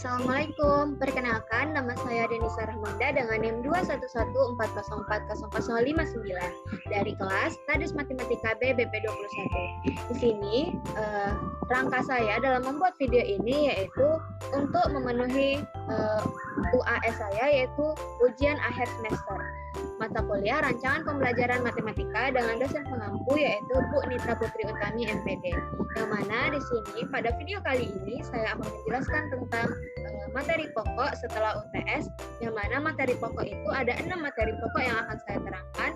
Assalamualaikum, perkenalkan nama saya Denisa Rahmanda dengan NIM 21140400559 dari kelas Tadis Matematika B BP21. Di sini rangka saya dalam membuat video ini yaitu untuk memenuhi UAS saya, yaitu ujian akhir semester mata kuliah rancangan pembelajaran matematika dengan dosen pengampu yaitu Bu Nitra Putri Utami MPD. Yang mana di sini pada video kali ini saya akan menjelaskan tentang materi pokok setelah UTS, yang mana materi pokok itu ada 6 materi pokok yang akan saya terangkan,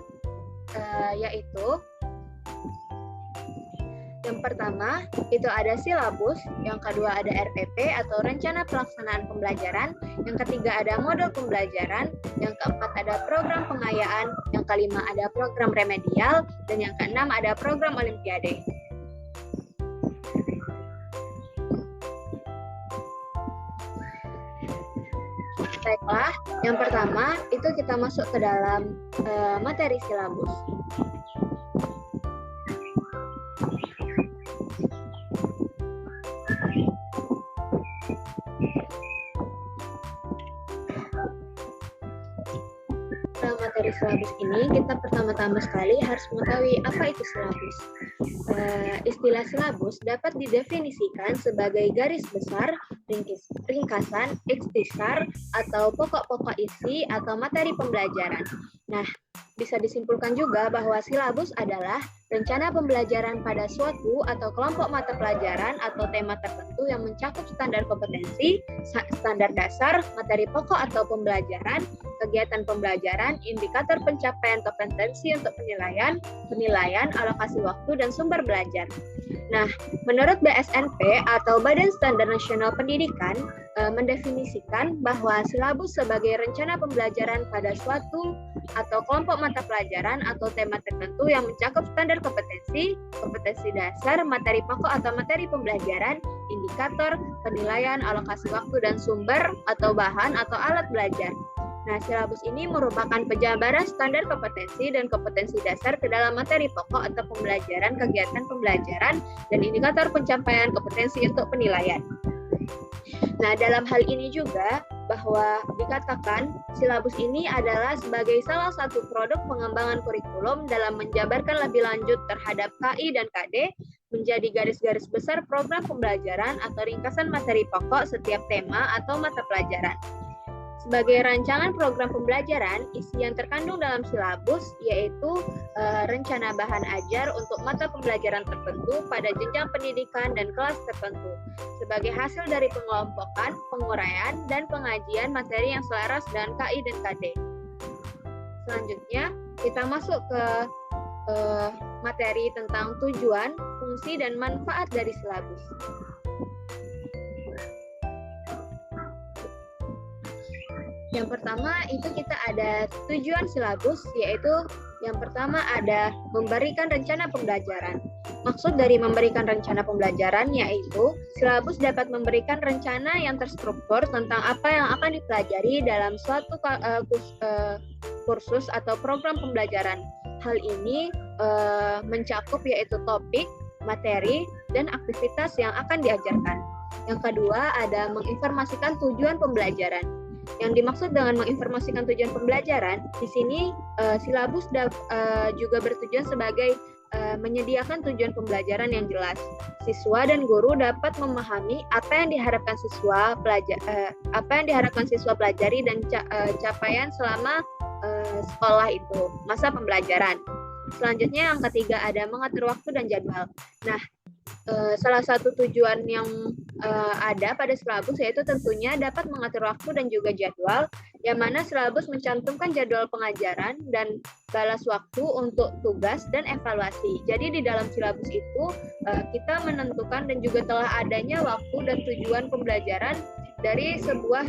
yaitu yang pertama itu ada silabus, yang kedua ada RPP atau rencana pelaksanaan pembelajaran, yang ketiga ada model pembelajaran, yang keempat ada program pengayaan, yang kelima ada program remedial, dan yang keenam ada program olimpiade. Baiklah, yang pertama itu kita masuk ke dalam materi silabus. Materi silabus ini kita pertama-tama sekali harus mengetahui apa itu silabus. Istilah silabus dapat didefinisikan sebagai garis besar, ringkasan, ikhtisar, atau pokok-pokok isi atau materi pembelajaran. Nah, bisa disimpulkan juga bahwa silabus adalah rencana pembelajaran pada suatu atau kelompok mata pelajaran atau tema tertentu yang mencakup standar kompetensi, standar dasar, materi pokok atau pembelajaran, kegiatan pembelajaran, indikator pencapaian kompetensi untuk penilaian, alokasi waktu, dan sumber belajar. Nah, menurut BSNP atau Badan Standar Nasional Pendidikan mendefinisikan bahwa silabus sebagai rencana pembelajaran pada suatu atau kelompok mata pelajaran atau tema tertentu yang mencakup standar kompetensi, kompetensi dasar, materi pokok atau materi pembelajaran, indikator, penilaian, alokasi waktu, dan sumber atau bahan atau alat belajar. Nah, silabus ini merupakan penjabaran standar kompetensi dan kompetensi dasar ke dalam materi pokok atau pembelajaran, kegiatan pembelajaran, dan indikator pencapaian kompetensi untuk penilaian. Nah, dalam hal ini juga bahwa dikatakan silabus ini adalah sebagai salah satu produk pengembangan kurikulum dalam menjabarkan lebih lanjut terhadap KI dan KD menjadi garis-garis besar program pembelajaran atau ringkasan materi pokok setiap tema atau mata pelajaran. Sebagai rancangan program pembelajaran, isi yang terkandung dalam silabus yaitu rencana bahan ajar untuk mata pembelajaran tertentu pada jenjang pendidikan dan kelas tertentu. Sebagai hasil dari pengelompokan, penguraian, dan pengajian materi yang selaras dengan KI dan KD. Selanjutnya, kita masuk ke materi tentang tujuan, fungsi, dan manfaat dari silabus. Yang pertama itu kita ada tujuan silabus, yaitu yang pertama ada memberikan rencana pembelajaran. Maksud dari memberikan rencana pembelajaran yaitu silabus dapat memberikan rencana yang terstruktur tentang apa yang akan dipelajari dalam suatu kursus atau program pembelajaran. Hal ini mencakup yaitu topik, materi, dan aktivitas yang akan diajarkan. Yang kedua ada menginformasikan tujuan pembelajaran. Yang dimaksud dengan menginformasikan tujuan pembelajaran, di sini silabus juga bertujuan sebagai menyediakan tujuan pembelajaran yang jelas. Siswa dan guru dapat memahami apa yang diharapkan siswa pelajari dan capaian selama sekolah itu, masa pembelajaran. Selanjutnya yang ketiga ada mengatur waktu dan jadwal. Nah, salah satu tujuan yang ada pada silabus yaitu tentunya dapat mengatur waktu dan juga jadwal, yang mana silabus mencantumkan jadwal pengajaran dan balas waktu untuk tugas dan evaluasi. Jadi di dalam silabus itu kita menentukan dan juga telah adanya waktu dan tujuan pembelajaran dari sebuah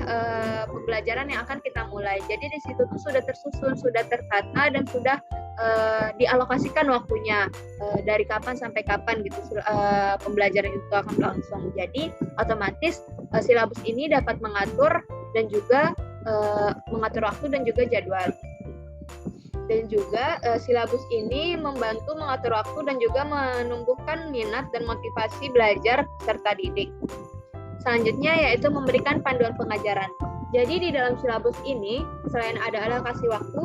pembelajaran yang akan kita mulai. Jadi di situ tuh sudah tersusun, sudah tertata, dan sudah dialokasikan waktunya dari kapan sampai kapan gitu pembelajaran itu akan berlangsung. Jadi otomatis silabus ini dapat mengatur dan juga mengatur waktu dan juga jadwal. Dan juga silabus ini membantu mengatur waktu dan juga menumbuhkan minat dan motivasi belajar serta didik. Selanjutnya yaitu memberikan panduan pengajaran. Jadi di dalam silabus ini, selain ada alokasi waktu,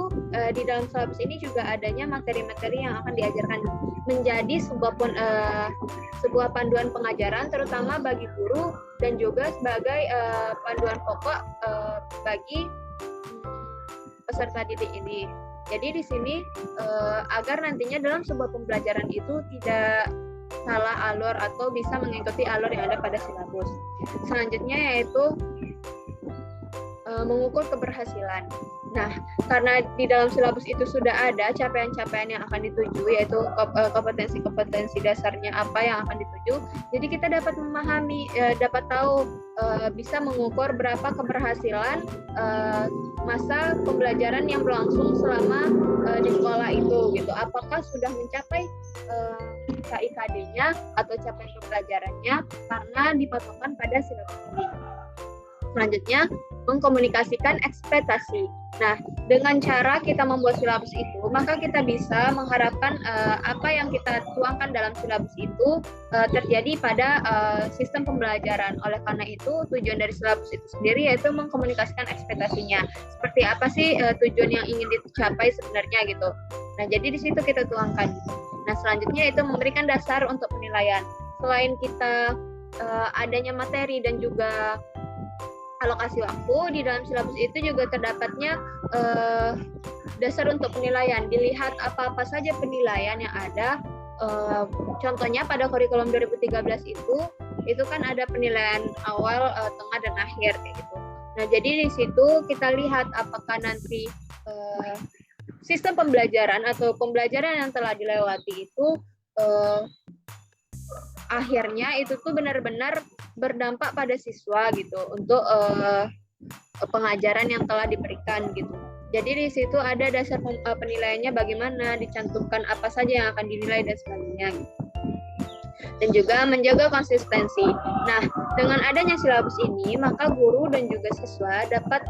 di dalam silabus ini juga adanya materi-materi yang akan diajarkan menjadi sebuah panduan pengajaran, terutama bagi guru dan juga sebagai panduan pokok bagi peserta didik ini. Jadi di sini agar nantinya dalam sebuah pembelajaran itu tidak salah alur atau bisa mengikuti alur yang ada pada silabus. Selanjutnya yaitu mengukur keberhasilan. Nah, karena di dalam silabus itu sudah ada capaian-capaian yang akan dituju, yaitu kompetensi-kompetensi dasarnya apa yang akan dituju, jadi kita dapat memahami, dapat tahu, bisa mengukur berapa keberhasilan masa pembelajaran yang berlangsung selama di sekolah itu, gitu. Apakah sudah mencapai KIKD-nya atau capaian pembelajarannya karena dipatokkan pada silabus ini. Selanjutnya, mengkomunikasikan ekspektasi. Nah, dengan cara kita membuat silabus itu, maka kita bisa mengharapkan apa yang kita tuangkan dalam silabus itu terjadi pada sistem pembelajaran. Oleh karena itu, tujuan dari silabus itu sendiri yaitu mengkomunikasikan ekspektasinya. Seperti apa sih tujuan yang ingin dicapai sebenarnya gitu. Nah, jadi di situ kita tuangkan. Nah, selanjutnya itu memberikan dasar untuk penilaian. Selain kita adanya materi dan juga alokasi waktu, di dalam silabus itu juga terdapatnya dasar untuk penilaian. Dilihat apa-apa saja penilaian yang ada. Contohnya pada kurikulum 2013 itu kan ada penilaian awal, tengah, dan akhir kayak gitu. Nah, jadi di situ kita lihat apakah nanti sistem pembelajaran atau pembelajaran yang telah dilewati itu akhirnya itu tuh benar-benar berdampak pada siswa gitu untuk pengajaran yang telah diberikan gitu. Jadi di situ ada dasar penilaiannya bagaimana, dicantumkan apa saja yang akan dinilai dan sebagainya gitu. Dan juga menjaga konsistensi. Nah, dengan adanya silabus ini, maka guru dan juga siswa dapat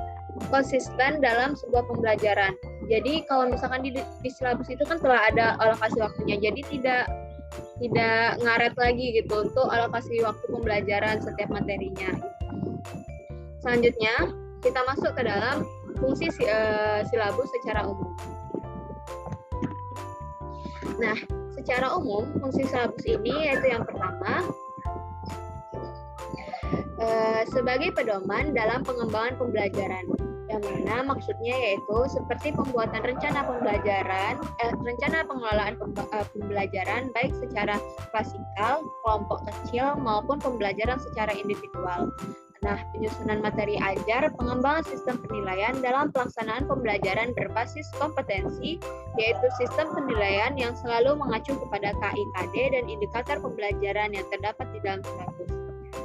konsisten dalam sebuah pembelajaran. Jadi kalau misalkan di silabus itu kan telah ada alokasi waktunya, jadi tidak ngaret lagi gitu untuk alokasi waktu pembelajaran setiap materinya. Selanjutnya kita masuk ke dalam fungsi silabus secara umum. Nah, secara umum fungsi silabus ini yaitu yang pertama sebagai pedoman dalam pengembangan pembelajaran. Yang mana maksudnya yaitu seperti pembuatan rencana pembelajaran, rencana pengelolaan pembelajaran baik secara klasikal, kelompok kecil maupun pembelajaran secara individual. Nah, penyusunan materi ajar, pengembangan sistem penilaian dalam pelaksanaan pembelajaran berbasis kompetensi, yaitu sistem penilaian yang selalu mengacu kepada KIKD dan indikator pembelajaran yang terdapat di dalam silabus.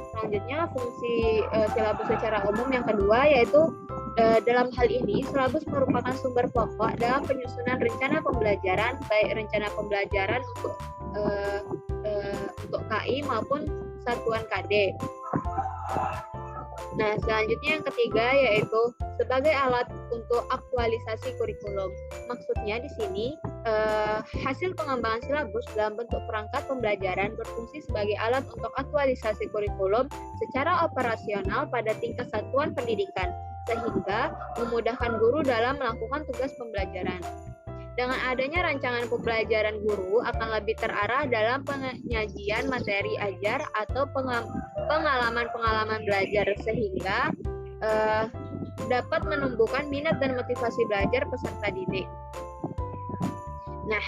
Selanjutnya, fungsi silabus secara umum yang kedua yaitu dalam hal ini, silabus merupakan sumber pokok dalam penyusunan rencana pembelajaran, baik rencana pembelajaran untuk KI maupun satuan KD. Nah, selanjutnya yang ketiga yaitu sebagai alat untuk aktualisasi kurikulum. Maksudnya di sini hasil pengembangan silabus dalam bentuk perangkat pembelajaran berfungsi sebagai alat untuk aktualisasi kurikulum secara operasional pada tingkat satuan pendidikan, sehingga memudahkan guru dalam melakukan tugas pembelajaran. Dengan adanya rancangan pembelajaran, guru akan lebih terarah dalam penyajian materi ajar atau pengalaman-pengalaman belajar, sehingga dapat menumbuhkan minat dan motivasi belajar peserta didik. Nah,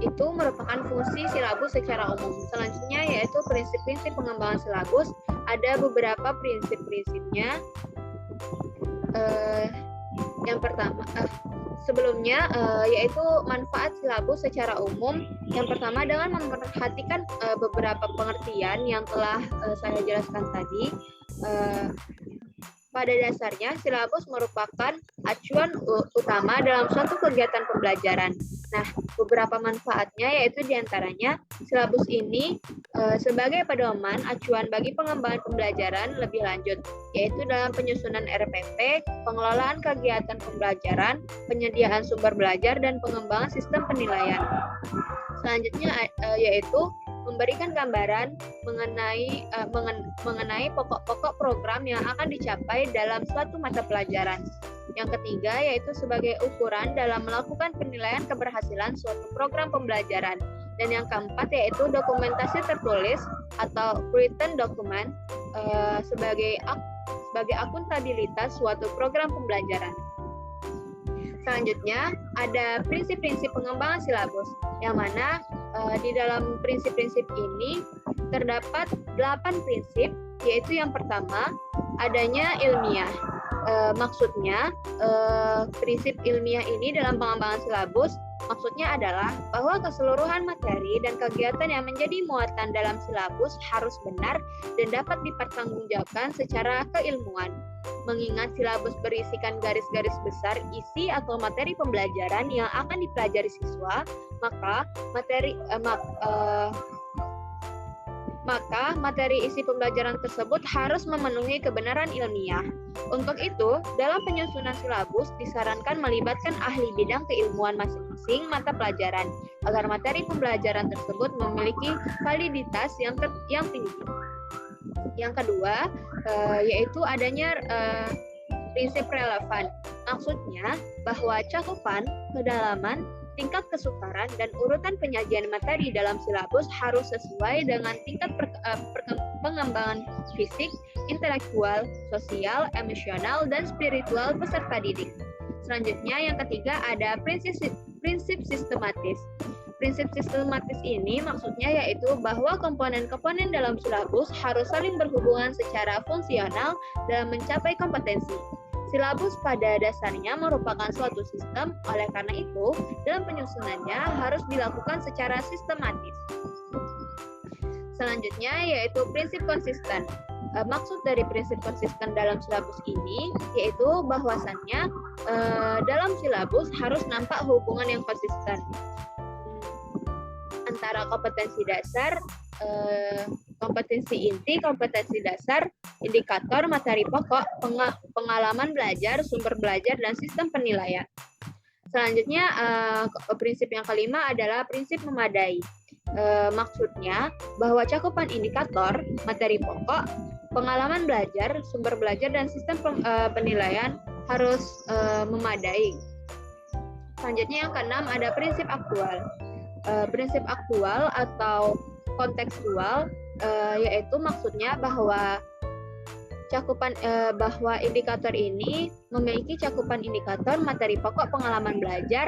itu merupakan fungsi silabus secara umum. Selanjutnya yaitu prinsip-prinsip pengembangan silabus. Ada beberapa prinsip-prinsipnya. Yang pertama, sebelumnya yaitu manfaat silabus secara umum. Yang pertama, dengan memperhatikan beberapa pengertian yang telah saya jelaskan tadi. Pada dasarnya, silabus merupakan acuan utama dalam suatu kegiatan pembelajaran. Nah, beberapa manfaatnya yaitu diantaranya silabus ini sebagai pedoman acuan bagi pengembangan pembelajaran lebih lanjut, yaitu dalam penyusunan RPP, pengelolaan kegiatan pembelajaran, penyediaan sumber belajar, dan pengembangan sistem penilaian. Selanjutnya yaitu memberikan gambaran mengenai pokok-pokok program yang akan dicapai dalam suatu mata pelajaran. Yang ketiga yaitu sebagai ukuran dalam melakukan penilaian keberhasilan suatu program pembelajaran. Dan yang keempat yaitu dokumentasi tertulis atau written document sebagai akuntabilitas suatu program pembelajaran. Selanjutnya ada prinsip-prinsip pengembangan silabus, yang mana di dalam prinsip-prinsip ini terdapat 8 prinsip, yaitu yang pertama adanya ilmiah. Maksudnya prinsip ilmiah ini dalam pengembangan silabus maksudnya adalah bahwa keseluruhan materi dan kegiatan yang menjadi muatan dalam silabus harus benar dan dapat dipertanggungjawabkan secara keilmuan. Mengingat silabus berisikan garis-garis besar isi atau materi pembelajaran yang akan dipelajari siswa, maka materi isi pembelajaran tersebut harus memenuhi kebenaran ilmiah. Untuk itu, dalam penyusunan silabus disarankan melibatkan ahli bidang keilmuan masing-masing mata pelajaran agar materi pembelajaran tersebut memiliki validitas yang tinggi. Yang kedua, yaitu adanya prinsip relevan. Maksudnya bahwa cakupan, kedalaman, tingkat kesukaran dan urutan penyajian materi dalam silabus harus sesuai dengan tingkat pengembangan fisik, intelektual, sosial, emosional, dan spiritual peserta didik. Selanjutnya yang ketiga ada prinsip sistematis. Prinsip sistematis ini maksudnya yaitu bahwa komponen-komponen dalam silabus harus saling berhubungan secara fungsional dalam mencapai kompetensi. Silabus pada dasarnya merupakan suatu sistem, oleh karena itu, dalam penyusunannya harus dilakukan secara sistematis. Selanjutnya yaitu prinsip konsisten. Maksud dari prinsip konsisten dalam silabus ini yaitu bahwasannya dalam silabus harus nampak hubungan yang konsisten antara kompetensi dasar, kompetensi inti, kompetensi dasar, indikator, materi pokok, pengalaman belajar, sumber belajar, dan sistem penilaian. Selanjutnya, prinsip yang kelima adalah prinsip memadai. Maksudnya bahwa cakupan indikator, materi pokok, pengalaman belajar, sumber belajar, dan sistem penilaian harus memadai. Selanjutnya yang keenam ada prinsip aktual. Prinsip aktual atau kontekstual yaitu maksudnya bahwa bahwa indikator ini memiliki cakupan indikator, materi pokok, pengalaman belajar,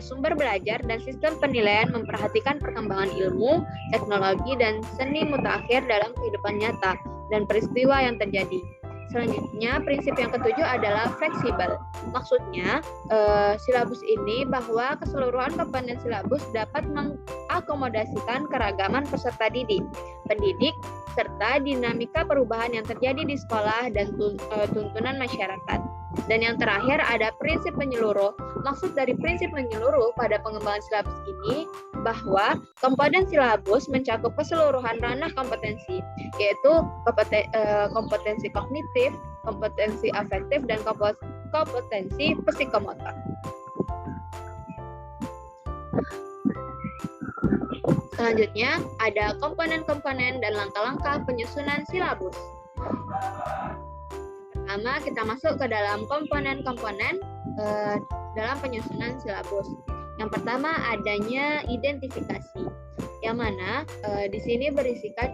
sumber belajar, dan sistem penilaian memperhatikan perkembangan ilmu, teknologi, dan seni mutakhir dalam kehidupan nyata dan peristiwa yang terjadi. Selanjutnya, prinsip yang ketujuh adalah fleksibel. Maksudnya, silabus ini bahwa keseluruhan komponen silabus dapat mengakomodasikan keragaman peserta didik, pendidik, serta dinamika perubahan yang terjadi di sekolah dan tuntunan masyarakat. Dan yang terakhir ada prinsip menyeluruh. Maksud dari prinsip menyeluruh pada pengembangan silabus ini bahwa komponen silabus mencakup keseluruhan ranah kompetensi, yaitu kompetensi kognitif, kompetensi afektif, dan kompetensi psikomotor. Selanjutnya ada komponen-komponen dan langkah-langkah penyusunan silabus. Pertama, kita masuk ke dalam komponen-komponen dalam penyusunan silabus. Yang pertama adanya identifikasi, yang mana di sini berisikan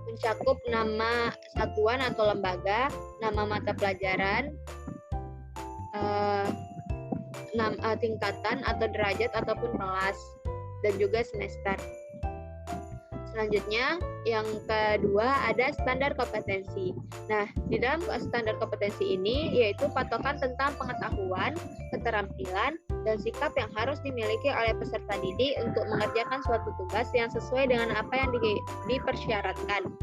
mencakup nama satuan atau lembaga, nama mata pelajaran, tingkatan atau derajat ataupun kelas, dan juga semester. Selanjutnya, yang kedua ada standar kompetensi. Nah, di dalam standar kompetensi ini yaitu patokan tentang pengetahuan, keterampilan, dan sikap yang harus dimiliki oleh peserta didik untuk mengerjakan suatu tugas yang sesuai dengan apa yang dipersyaratkan.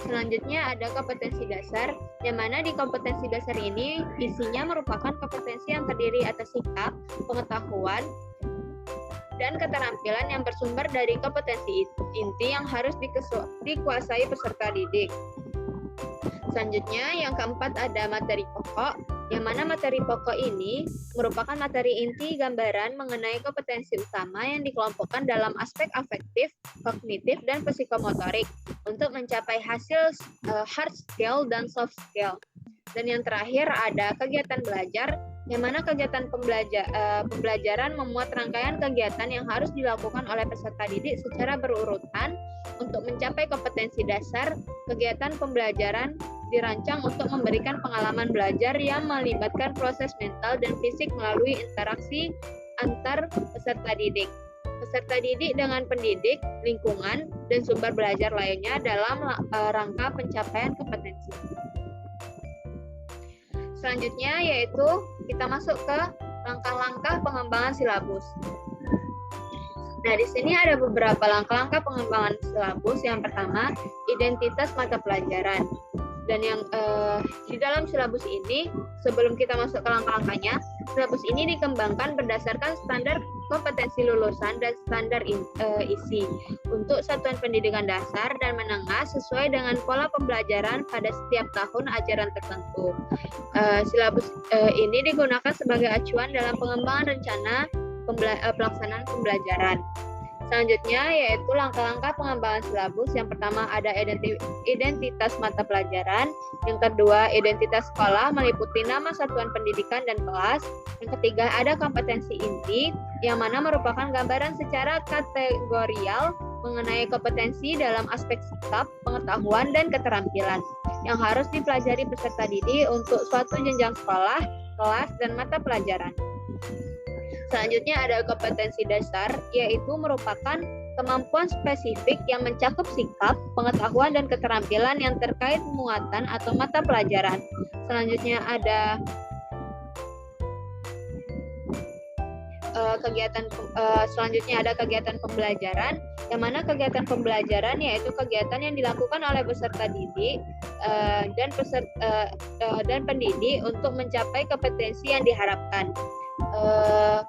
Selanjutnya ada kompetensi dasar, yang mana di kompetensi dasar ini isinya merupakan kompetensi yang terdiri atas sikap, pengetahuan, dan keterampilan yang bersumber dari kompetensi inti yang harus dikuasai peserta didik. Selanjutnya, yang keempat ada materi pokok, yang mana materi pokok ini merupakan materi inti gambaran mengenai kompetensi utama yang dikelompokkan dalam aspek afektif, kognitif, dan psikomotorik untuk mencapai hasil hard skill dan soft skill. Dan yang terakhir ada kegiatan belajar, yang mana kegiatan pembelajaran memuat rangkaian kegiatan yang harus dilakukan oleh peserta didik secara berurutan untuk mencapai kompetensi dasar. Kegiatan pembelajaran dirancang untuk memberikan pengalaman belajar yang melibatkan proses mental dan fisik melalui interaksi antar peserta didik dengan pendidik, lingkungan, dan sumber belajar lainnya dalam rangka pencapaian kompetensi. Selanjutnya yaitu kita masuk ke langkah-langkah pengembangan silabus. Nah, di sini ada beberapa langkah-langkah pengembangan silabus. Yang pertama, identitas mata pelajaran. Dan yang di dalam silabus ini, sebelum kita masuk ke langkah-langkahnya, silabus ini dikembangkan berdasarkan standar kompetensi lulusan dan standar isi untuk satuan pendidikan dasar dan menengah sesuai dengan pola pembelajaran pada setiap tahun ajaran tertentu. Silabus ini digunakan sebagai acuan dalam pengembangan rencana pelaksanaan pembelajaran. Selanjutnya yaitu langkah-langkah pengembangan silabus. Yang pertama ada identitas mata pelajaran. Yang kedua identitas sekolah meliputi nama satuan pendidikan dan kelas. Yang ketiga ada kompetensi inti yang mana merupakan gambaran secara kategorial mengenai kompetensi dalam aspek sikap, pengetahuan, dan keterampilan yang harus dipelajari peserta didik untuk suatu jenjang sekolah, kelas, dan mata pelajaran. Selanjutnya ada kompetensi dasar, yaitu merupakan kemampuan spesifik yang mencakup sikap, pengetahuan, dan keterampilan yang terkait muatan atau mata pelajaran. Selanjutnya ada kegiatan pembelajaran, yang mana kegiatan pembelajaran yaitu kegiatan yang dilakukan oleh peserta didik dan pendidik untuk mencapai kompetensi yang diharapkan.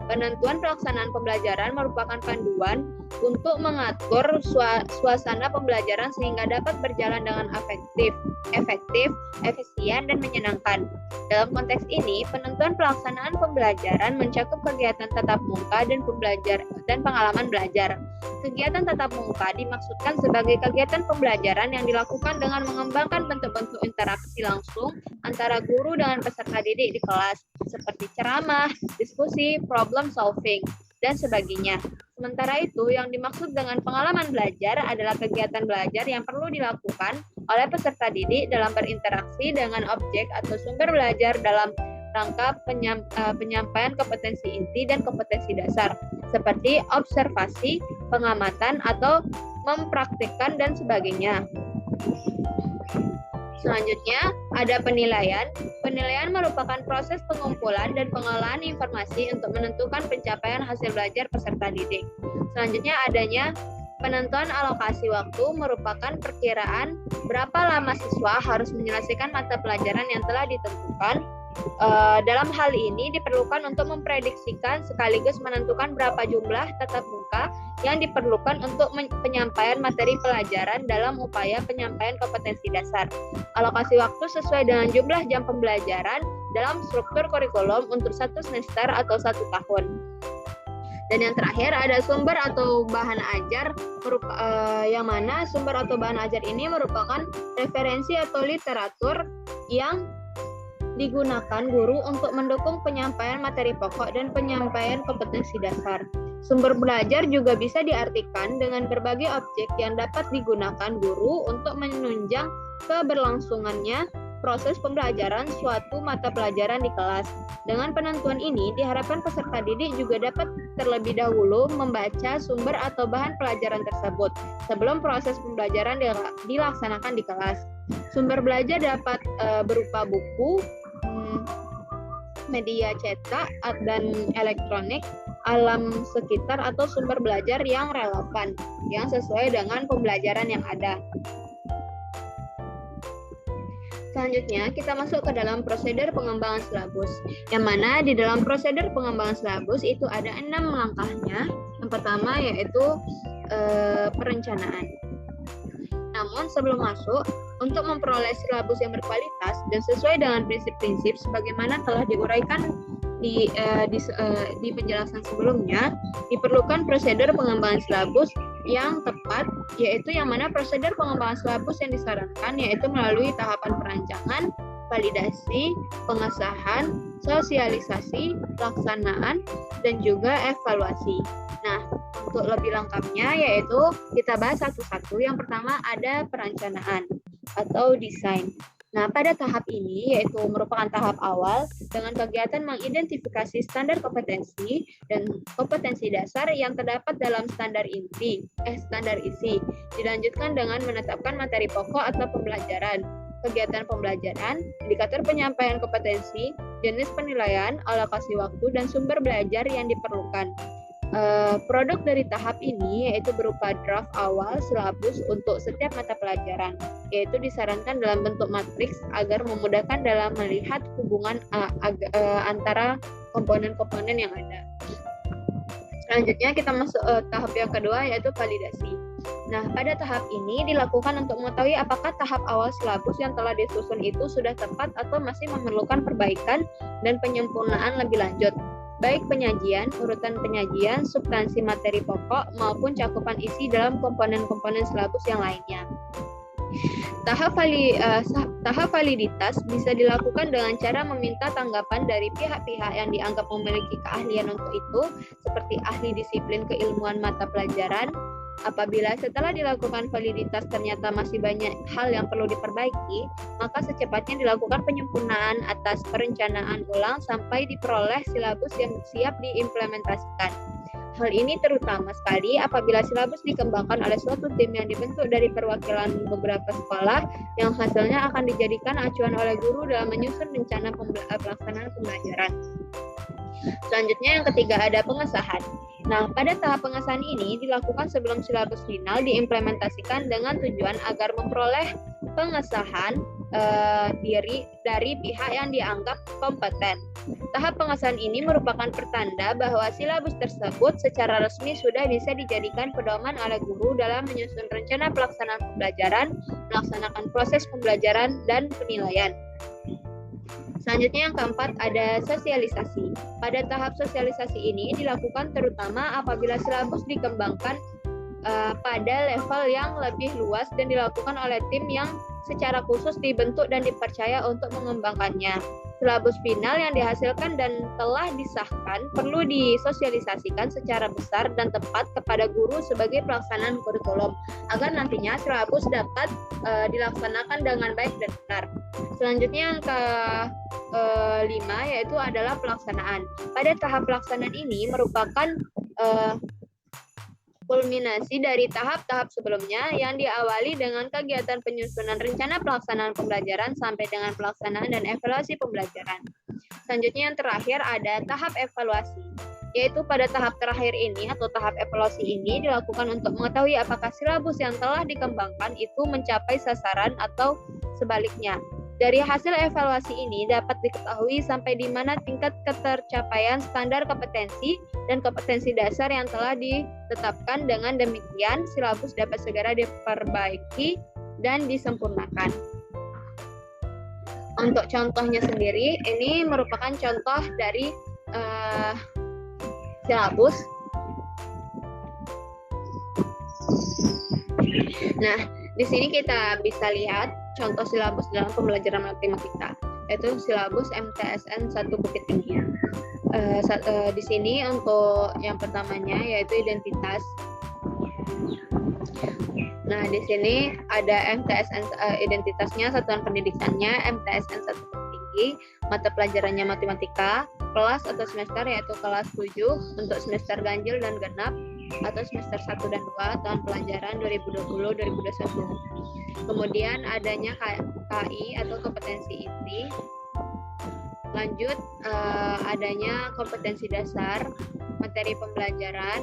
Penentuan pelaksanaan pembelajaran merupakan panduan untuk mengatur suasana pembelajaran sehingga dapat berjalan dengan efektif, efisien, dan menyenangkan. Dalam konteks ini, penentuan pelaksanaan pembelajaran mencakup kegiatan tatap muka dan pengalaman belajar. Kegiatan tatap muka dimaksudkan sebagai kegiatan pembelajaran yang dilakukan dengan mengembangkan bentuk-bentuk interaksi langsung antara guru dengan peserta didik di kelas, seperti ceramah, diskusi, problem solving, dan sebagainya. Sementara itu, yang dimaksud dengan pengalaman belajar adalah kegiatan belajar yang perlu dilakukan oleh peserta didik dalam berinteraksi dengan objek atau sumber belajar dalam rangka penyampaian kompetensi inti dan kompetensi dasar, seperti observasi, pengamatan, atau mempraktikkan, dan sebagainya. Selanjutnya, ada penilaian. Penilaian merupakan proses pengumpulan dan pengolahan informasi untuk menentukan pencapaian hasil belajar peserta didik. Selanjutnya, adanya penentuan alokasi waktu merupakan perkiraan berapa lama siswa harus menyelesaikan mata pelajaran yang telah ditentukan. Dalam hal ini diperlukan untuk memprediksikan sekaligus menentukan berapa jumlah tatap muka yang diperlukan untuk penyampaian materi pelajaran dalam upaya penyampaian kompetensi dasar. Alokasi waktu sesuai dengan jumlah jam pembelajaran dalam struktur kurikulum untuk satu semester atau 1 tahun. Dan yang terakhir ada sumber atau bahan ajar, yang mana sumber atau bahan ajar ini merupakan referensi atau literatur yang digunakan guru untuk mendukung penyampaian materi pokok dan penyampaian kompetensi dasar. Sumber belajar juga bisa diartikan dengan berbagai objek yang dapat digunakan guru untuk menunjang keberlangsungannya proses pembelajaran suatu mata pelajaran di kelas. Dengan penentuan ini, diharapkan peserta didik juga dapat terlebih dahulu membaca sumber atau bahan pelajaran tersebut sebelum proses pembelajaran dilaksanakan di kelas. Sumber belajar dapat berupa buku, media cetak dan elektronik, alam sekitar, atau sumber belajar yang relevan, yang sesuai dengan pembelajaran yang ada. Selanjutnya, kita masuk ke dalam prosedur pengembangan silabus, yang mana di dalam prosedur pengembangan silabus itu ada 6 langkahnya. Yang pertama yaitu perencanaan. Namun sebelum masuk, Untuk memperoleh silabus yang berkualitas dan sesuai dengan prinsip-prinsip sebagaimana telah diuraikan di penjelasan sebelumnya, diperlukan prosedur pengembangan silabus yang tepat, yaitu yang mana prosedur pengembangan silabus yang disarankan yaitu melalui tahapan perancangan, validasi, pengesahan, sosialisasi, pelaksanaan, dan juga evaluasi. Nah, untuk lebih lengkapnya yaitu kita bahas satu-satu. Yang pertama ada perencanaan atau desain. Nah, pada tahap ini yaitu merupakan tahap awal dengan kegiatan mengidentifikasi standar kompetensi dan kompetensi dasar yang terdapat dalam standar isi. Dilanjutkan dengan menetapkan materi pokok atau pembelajaran, kegiatan pembelajaran, indikator penyampaian kompetensi, jenis penilaian, alokasi waktu, dan sumber belajar yang diperlukan. Produk dari tahap ini yaitu berupa draft awal silabus untuk setiap mata pelajaran, yaitu disarankan dalam bentuk matriks agar memudahkan dalam melihat hubungan antara komponen-komponen yang ada. Selanjutnya kita masuk tahap yang kedua yaitu validasi. Nah, pada tahap ini dilakukan untuk mengetahui apakah tahap awal silabus yang telah disusun itu sudah tepat atau masih memerlukan perbaikan dan penyempurnaan lebih lanjut. Baik penyajian, urutan penyajian, substansi materi pokok, maupun cakupan isi dalam komponen-komponen silabus yang lainnya. Tahap validitas bisa dilakukan dengan cara meminta tanggapan dari pihak-pihak yang dianggap memiliki keahlian untuk itu, seperti ahli disiplin keilmuan mata pelajaran. Apabila setelah dilakukan validitas ternyata masih banyak hal yang perlu diperbaiki, maka secepatnya dilakukan penyempurnaan atas perencanaan ulang sampai diperoleh silabus yang siap diimplementasikan. Hal ini terutama sekali apabila silabus dikembangkan oleh suatu tim yang dibentuk dari perwakilan beberapa sekolah yang hasilnya akan dijadikan acuan oleh guru dalam menyusun rencana pelaksanaan pembelajaran. Selanjutnya yang ketiga ada pengesahan. Nah, pada tahap pengesahan ini dilakukan sebelum silabus final diimplementasikan dengan tujuan agar memperoleh pengesahan diri dari pihak yang dianggap kompeten. Tahap pengesahan ini merupakan pertanda bahwa silabus tersebut secara resmi sudah bisa dijadikan pedoman oleh guru dalam menyusun rencana pelaksanaan pembelajaran, melaksanakan proses pembelajaran, dan penilaian. Selanjutnya yang keempat ada sosialisasi. Pada tahap sosialisasi ini dilakukan terutama apabila silabus dikembangkan pada level yang lebih luas dan dilakukan oleh tim yang secara khusus dibentuk dan dipercaya untuk mengembangkannya. Silabus final yang dihasilkan dan telah disahkan perlu disosialisasikan secara besar dan tepat kepada guru sebagai pelaksanaan kurikulum agar nantinya silabus dapat dilaksanakan dengan baik dan benar. Selanjutnya yang kelima yaitu adalah pelaksanaan. Pada tahap pelaksanaan ini merupakan kulminasi dari tahap-tahap sebelumnya yang diawali dengan kegiatan penyusunan rencana pelaksanaan pembelajaran sampai dengan pelaksanaan dan evaluasi pembelajaran. Selanjutnya yang terakhir ada tahap evaluasi, yaitu pada tahap terakhir ini atau tahap evaluasi ini dilakukan untuk mengetahui apakah silabus yang telah dikembangkan itu mencapai sasaran atau sebaliknya. Dari hasil evaluasi ini dapat diketahui sampai di mana tingkat ketercapaian standar kompetensi dan kompetensi dasar yang telah ditetapkan. Dengan demikian, silabus dapat segera diperbaiki dan disempurnakan. Untuk contohnya sendiri, ini merupakan contoh dari silabus. Nah, di sini kita bisa lihat contoh silabus dalam pembelajaran matematika, yaitu silabus MTSN 1 Bukit Tinggi. Di sini untuk yang pertamanya yaitu identitas. Nah, di sini ada MTSN identitasnya, satuan pendidikannya MTSN 1 Bukit Tinggi, mata pelajarannya matematika, kelas atau semester yaitu kelas 7 untuk semester ganjil dan genap atau semester 1 dan 2 tahun pelajaran 2020-2021. Kemudian adanya KI atau kompetensi inti. Lanjut adanya kompetensi dasar, materi pembelajaran,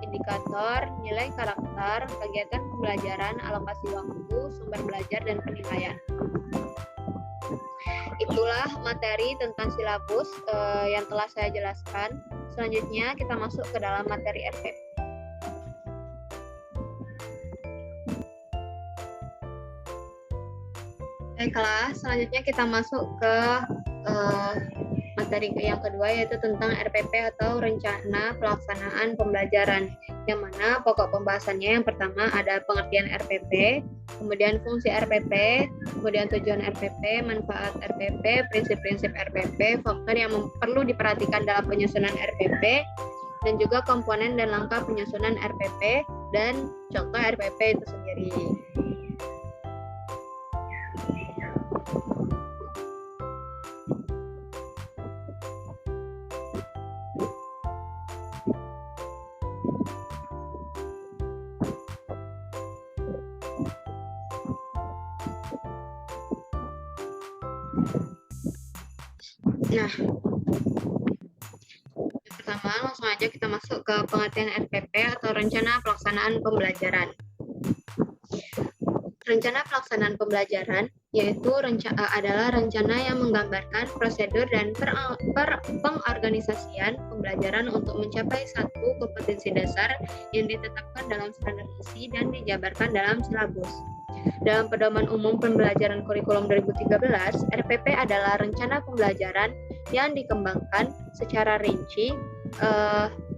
indikator, nilai karakter, kegiatan pembelajaran, alokasi waktu, sumber belajar, dan penilaian. Itulah materi tentang silabus yang telah saya jelaskan. Selanjutnya kita masuk ke dalam materi RP. Baiklah, selanjutnya kita masuk ke materi yang kedua, yaitu tentang RPP atau Rencana Pelaksanaan Pembelajaran, yang mana pokok pembahasannya yang pertama ada pengertian RPP, kemudian fungsi RPP, kemudian tujuan RPP, manfaat RPP, prinsip-prinsip RPP, faktor yang perlu diperhatikan dalam penyusunan RPP, dan juga komponen dan langkah penyusunan RPP, dan contoh RPP itu sendiri. Nah, pertama langsung aja kita masuk ke pengertian RPP atau Rencana Pelaksanaan Pembelajaran. Rencana pelaksanaan pembelajaran yaitu adalah rencana yang menggambarkan prosedur dan pengorganisasian pembelajaran untuk mencapai satu kompetensi dasar yang ditetapkan dalam standar isi dan dijabarkan dalam silabus. Dalam Pedoman Umum Pembelajaran Kurikulum 2013, RPP adalah rencana pembelajaran yang dikembangkan secara rinci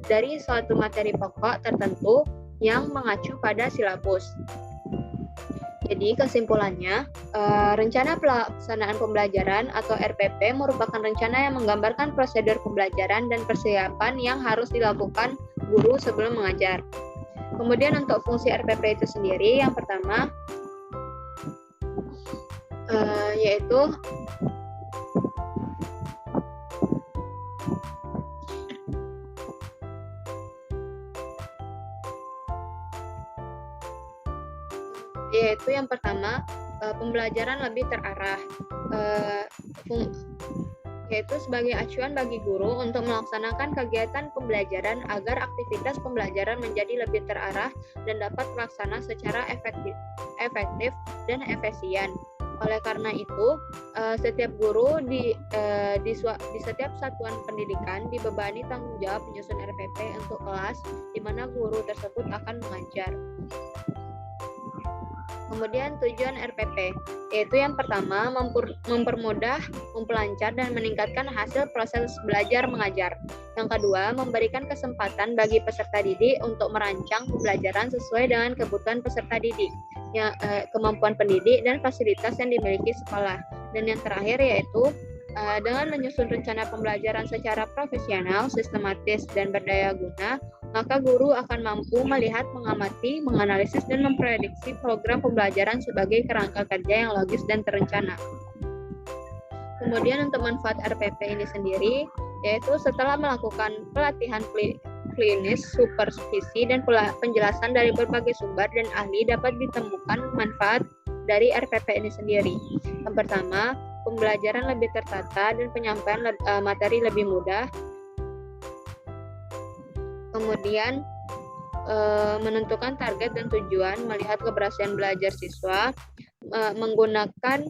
dari suatu materi pokok tertentu yang mengacu pada silabus. Jadi kesimpulannya, rencana pelaksanaan pembelajaran atau RPP merupakan rencana yang menggambarkan prosedur pembelajaran dan persiapan yang harus dilakukan guru sebelum mengajar. Kemudian untuk fungsi RPP itu sendiri, yang pertama yaitu yang pertama, pembelajaran lebih terarah, yaitu sebagai acuan bagi guru untuk melaksanakan kegiatan pembelajaran agar aktivitas pembelajaran menjadi lebih terarah dan dapat terlaksana secara efektif dan efisien. Oleh karena itu, setiap guru di setiap satuan pendidikan dibebani tanggung jawab menyusun RPP untuk kelas di mana guru tersebut akan mengajar. Kemudian tujuan RPP, yaitu yang pertama mempermudah, memperlancar, dan meningkatkan hasil proses belajar mengajar. Yang kedua, memberikan kesempatan bagi peserta didik untuk merancang pembelajaran sesuai dengan kebutuhan peserta didik, kemampuan pendidik, dan fasilitas yang dimiliki sekolah. Dan yang terakhir yaitu dengan menyusun rencana pembelajaran secara profesional, sistematis, dan berdaya guna, maka guru akan mampu melihat, mengamati, menganalisis, dan memprediksi program pembelajaran sebagai kerangka kerja yang logis dan terencana. Kemudian untuk manfaat RPP ini sendiri, yaitu setelah melakukan pelatihan klinis, supervisi, dan penjelasan dari berbagai sumber dan ahli, dapat ditemukan manfaat dari RPP ini sendiri. Yang pertama, pembelajaran lebih tertata dan penyampaian materi lebih mudah. Kemudian menentukan target dan tujuan, melihat keberhasilan belajar siswa, menggunakan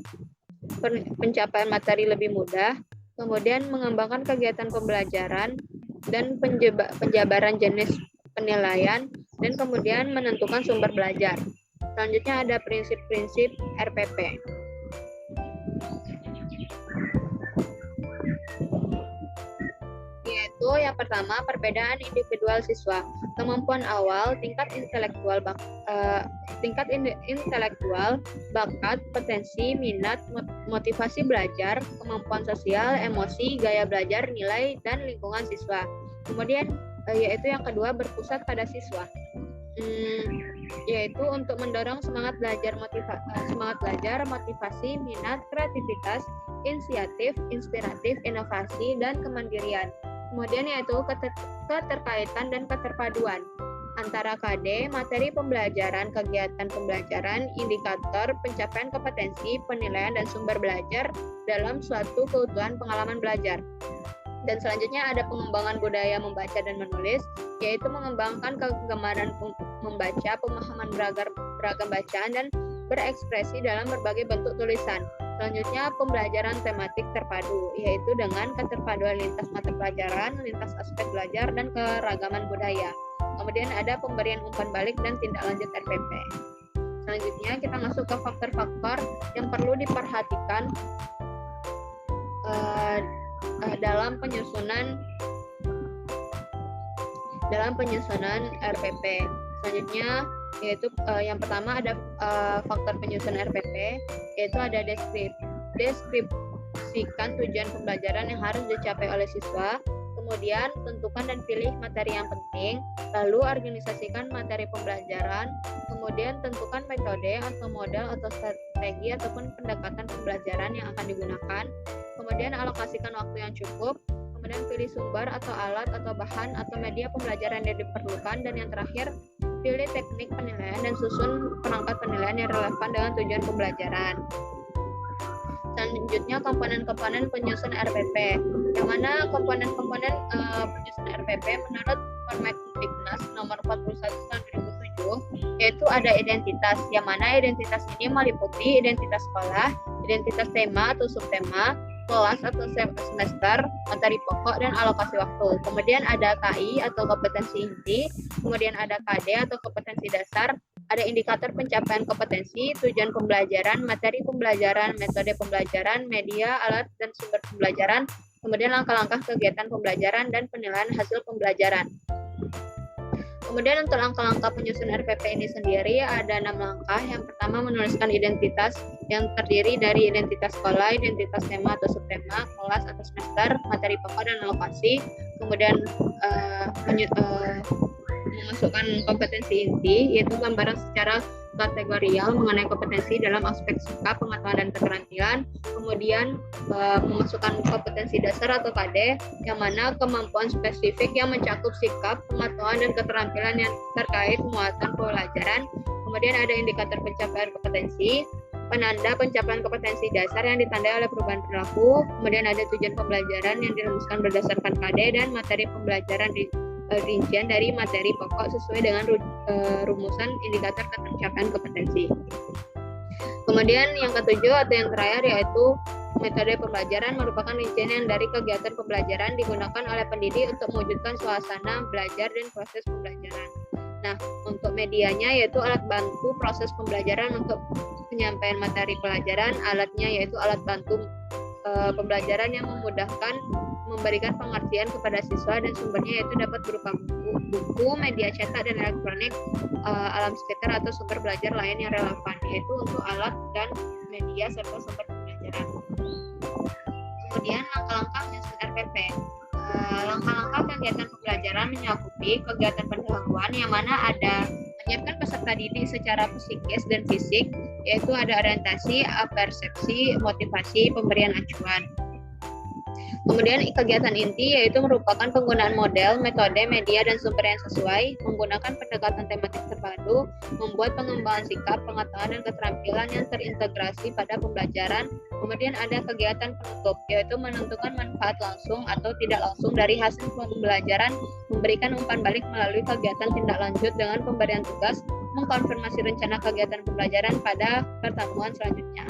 pencapaian materi lebih mudah, kemudian mengembangkan kegiatan pembelajaran dan penjabaran jenis penilaian, dan kemudian menentukan sumber belajar. Selanjutnya ada prinsip-prinsip RPP. Yaitu yang pertama, perbedaan individual siswa, kemampuan awal, tingkat intelektual, bakat, potensi, minat, motivasi belajar, kemampuan sosial, emosi, gaya belajar, nilai, dan lingkungan siswa. Kemudian yaitu yang kedua, berpusat pada siswa, yaitu untuk mendorong semangat belajar, motivasi, minat, kreativitas, inisiatif, inspiratif, inovasi, dan kemandirian. Kemudian yaitu keterkaitan dan keterpaduan antara KD, materi pembelajaran, kegiatan pembelajaran, indikator, pencapaian kompetensi, penilaian, dan sumber belajar dalam suatu keutuhan pengalaman belajar. Dan selanjutnya ada pengembangan budaya membaca dan menulis, yaitu mengembangkan kegemaran membaca, pemahaman beragam bacaan, dan berekspresi dalam berbagai bentuk tulisan. Selanjutnya, pembelajaran tematik terpadu, yaitu dengan keterpaduan lintas mata pelajaran, lintas aspek belajar, dan keragaman budaya. Kemudian ada pemberian umpan balik dan tindak lanjut RPP. Selanjutnya kita masuk ke faktor-faktor yang perlu diperhatikan dalam penyusunan RPP. Selanjutnya yaitu yang pertama ada faktor penyusunan RPP, yaitu ada deskripsikan tujuan pembelajaran yang harus dicapai oleh siswa. Kemudian tentukan dan pilih materi yang penting, lalu organisasikan materi pembelajaran, kemudian tentukan metode atau model atau strategi ataupun pendekatan pembelajaran yang akan digunakan, kemudian alokasikan waktu yang cukup, kemudian pilih sumber atau alat atau bahan atau media pembelajaran yang diperlukan, dan yang terakhir pilih teknik penilaian dan susun perangkat penilaian yang relevan dengan tujuan pembelajaran. Selanjutnya komponen-komponen penyusun RPP, yang mana komponen-komponen penyusun RPP menurut Permendiknas nomor 41 tahun 2007 yaitu ada identitas, yang mana identitas ini meliputi identitas sekolah, identitas tema atau subtema, kelas atau semester, materi pokok, dan alokasi waktu. Kemudian ada KI atau kompetensi inti, kemudian ada KD atau kompetensi dasar, ada indikator pencapaian kompetensi, tujuan pembelajaran, materi pembelajaran, metode pembelajaran, media, alat, dan sumber pembelajaran, kemudian langkah-langkah kegiatan pembelajaran, dan penilaian hasil pembelajaran. Kemudian untuk langkah-langkah penyusun RPP ini sendiri ada 6 langkah. Yang pertama menuliskan identitas yang terdiri dari identitas sekolah, identitas tema atau subtema, kelas atau semester, materi pokok, dan alokasi. Kemudian memasukkan kompetensi inti, yaitu gambaran secara kategorial mengenai kompetensi dalam aspek sikap, pengetahuan, dan keterampilan. Kemudian memasukkan kompetensi dasar atau KD, yang mana kemampuan spesifik yang mencakup sikap, pengetahuan, dan keterampilan yang terkait muatan pembelajaran. Kemudian ada indikator pencapaian kompetensi, penanda pencapaian kompetensi dasar yang ditandai oleh perubahan perilaku. Kemudian ada tujuan pembelajaran yang dirumuskan berdasarkan KD, dan materi pembelajaran rincian dari materi pokok sesuai dengan rumusan indikator pencapaian kompetensi. Kemudian yang ketujuh atau yang terakhir yaitu metode pembelajaran, merupakan rincian dari kegiatan pembelajaran digunakan oleh pendidik untuk mewujudkan suasana belajar dan proses pembelajaran. Nah, untuk medianya yaitu alat bantu proses pembelajaran untuk penyampaian materi pelajaran, alatnya yaitu alat bantu pembelajaran yang memudahkan memberikan pengertian kepada siswa, dan sumbernya yaitu dapat berupa buku, media cetak dan elektronik, alam sekitar atau sumber belajar lain yang relevan, yaitu untuk alat dan media serta sumber pembelajaran. Kemudian langkah-langkah penyusun RPP. Langkah-langkah kegiatan pembelajaran mencakupi kegiatan pendahuluan, yang mana ada menyiapkan peserta didik secara psikis dan fisik, yaitu ada orientasi, persepsi, motivasi, pemberian acuan. Kemudian kegiatan inti yaitu merupakan penggunaan model, metode, media, dan sumber yang sesuai, menggunakan pendekatan tematik terpadu, membuat pengembangan sikap, pengetahuan, dan keterampilan yang terintegrasi pada pembelajaran. Kemudian ada kegiatan penutup, yaitu menentukan manfaat langsung atau tidak langsung dari hasil pembelajaran, memberikan umpan balik melalui kegiatan tindak lanjut dengan pemberian tugas, mengkonfirmasi rencana kegiatan pembelajaran pada pertemuan selanjutnya.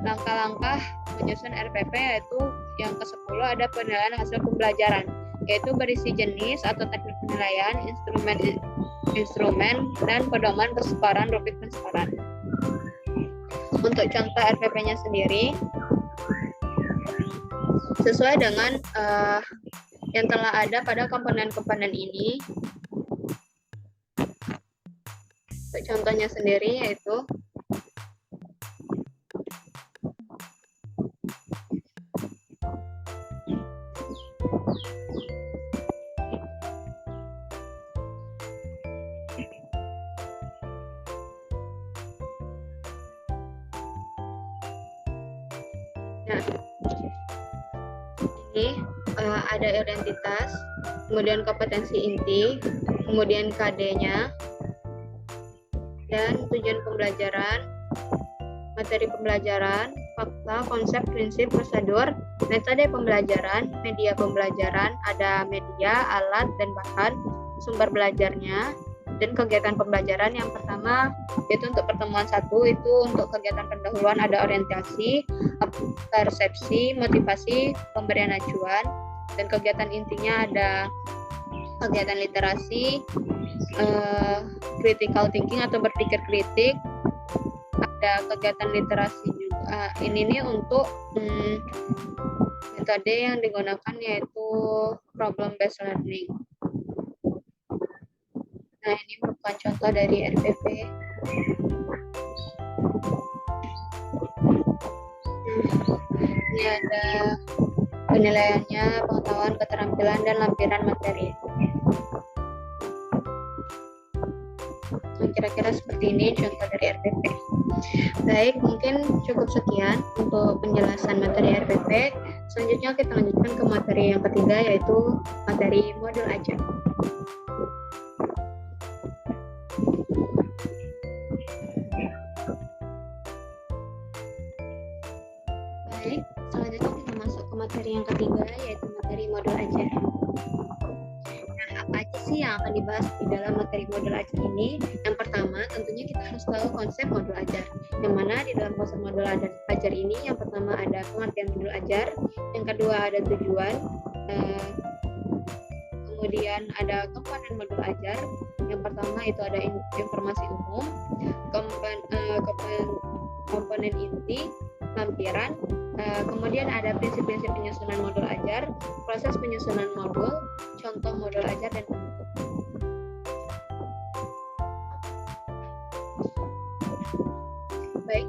Langkah-langkah menyusun RPP yaitu yang ke-10 ada penilaian hasil pembelajaran, yaitu berisi jenis atau teknik penilaian, instrumen, dan pedoman persebaran rubrik pensebaran. Untuk contoh RPP-nya sendiri, sesuai dengan yang telah ada pada komponen-komponen ini. Untuk contohnya sendiri yaitu ini ada identitas, kemudian kompetensi inti, kemudian KD-nya, dan tujuan pembelajaran, materi pembelajaran, fakta, konsep, prinsip, prosedur, metode pembelajaran, media pembelajaran, ada media, alat, dan bahan, sumber belajarnya, dan kegiatan pembelajaran. Yang pertama yaitu untuk pertemuan 1 itu untuk kegiatan pendahuluan ada orientasi, persepsi, motivasi, pemberian acuan, dan kegiatan intinya ada kegiatan literasi, critical thinking atau berpikir kritik, ada kegiatan literasi juga. Ini nih untuk metode yang digunakan yaitu problem based learning. Nah, ini merupakan contoh dari RPP. Ini ada penilaiannya, pengetahuan, keterampilan, dan lampiran materi. Nah, kira-kira seperti ini contoh dari RPP. Baik, mungkin cukup sekian untuk penjelasan materi RPP. Selanjutnya kita lanjutkan ke materi yang ketiga, yaitu materi modul ajar. Baik, selanjutnya kita masuk ke materi yang ketiga, yaitu materi modul ajar. Nah, apa aja sih yang akan dibahas di dalam materi modul ajar ini? Yang pertama, tentunya kita harus tahu konsep modul ajar. Yang mana di dalam konsep modul ajar ini, yang pertama ada pengertian modul ajar, yang kedua ada tujuan, kemudian ada komponen modul ajar. Yang pertama itu ada informasi umum, komponen inti, lampiran, kemudian ada prinsip-prinsip penyusunan modul ajar, proses penyusunan modul, contoh modul ajar, dan penutup. Baik,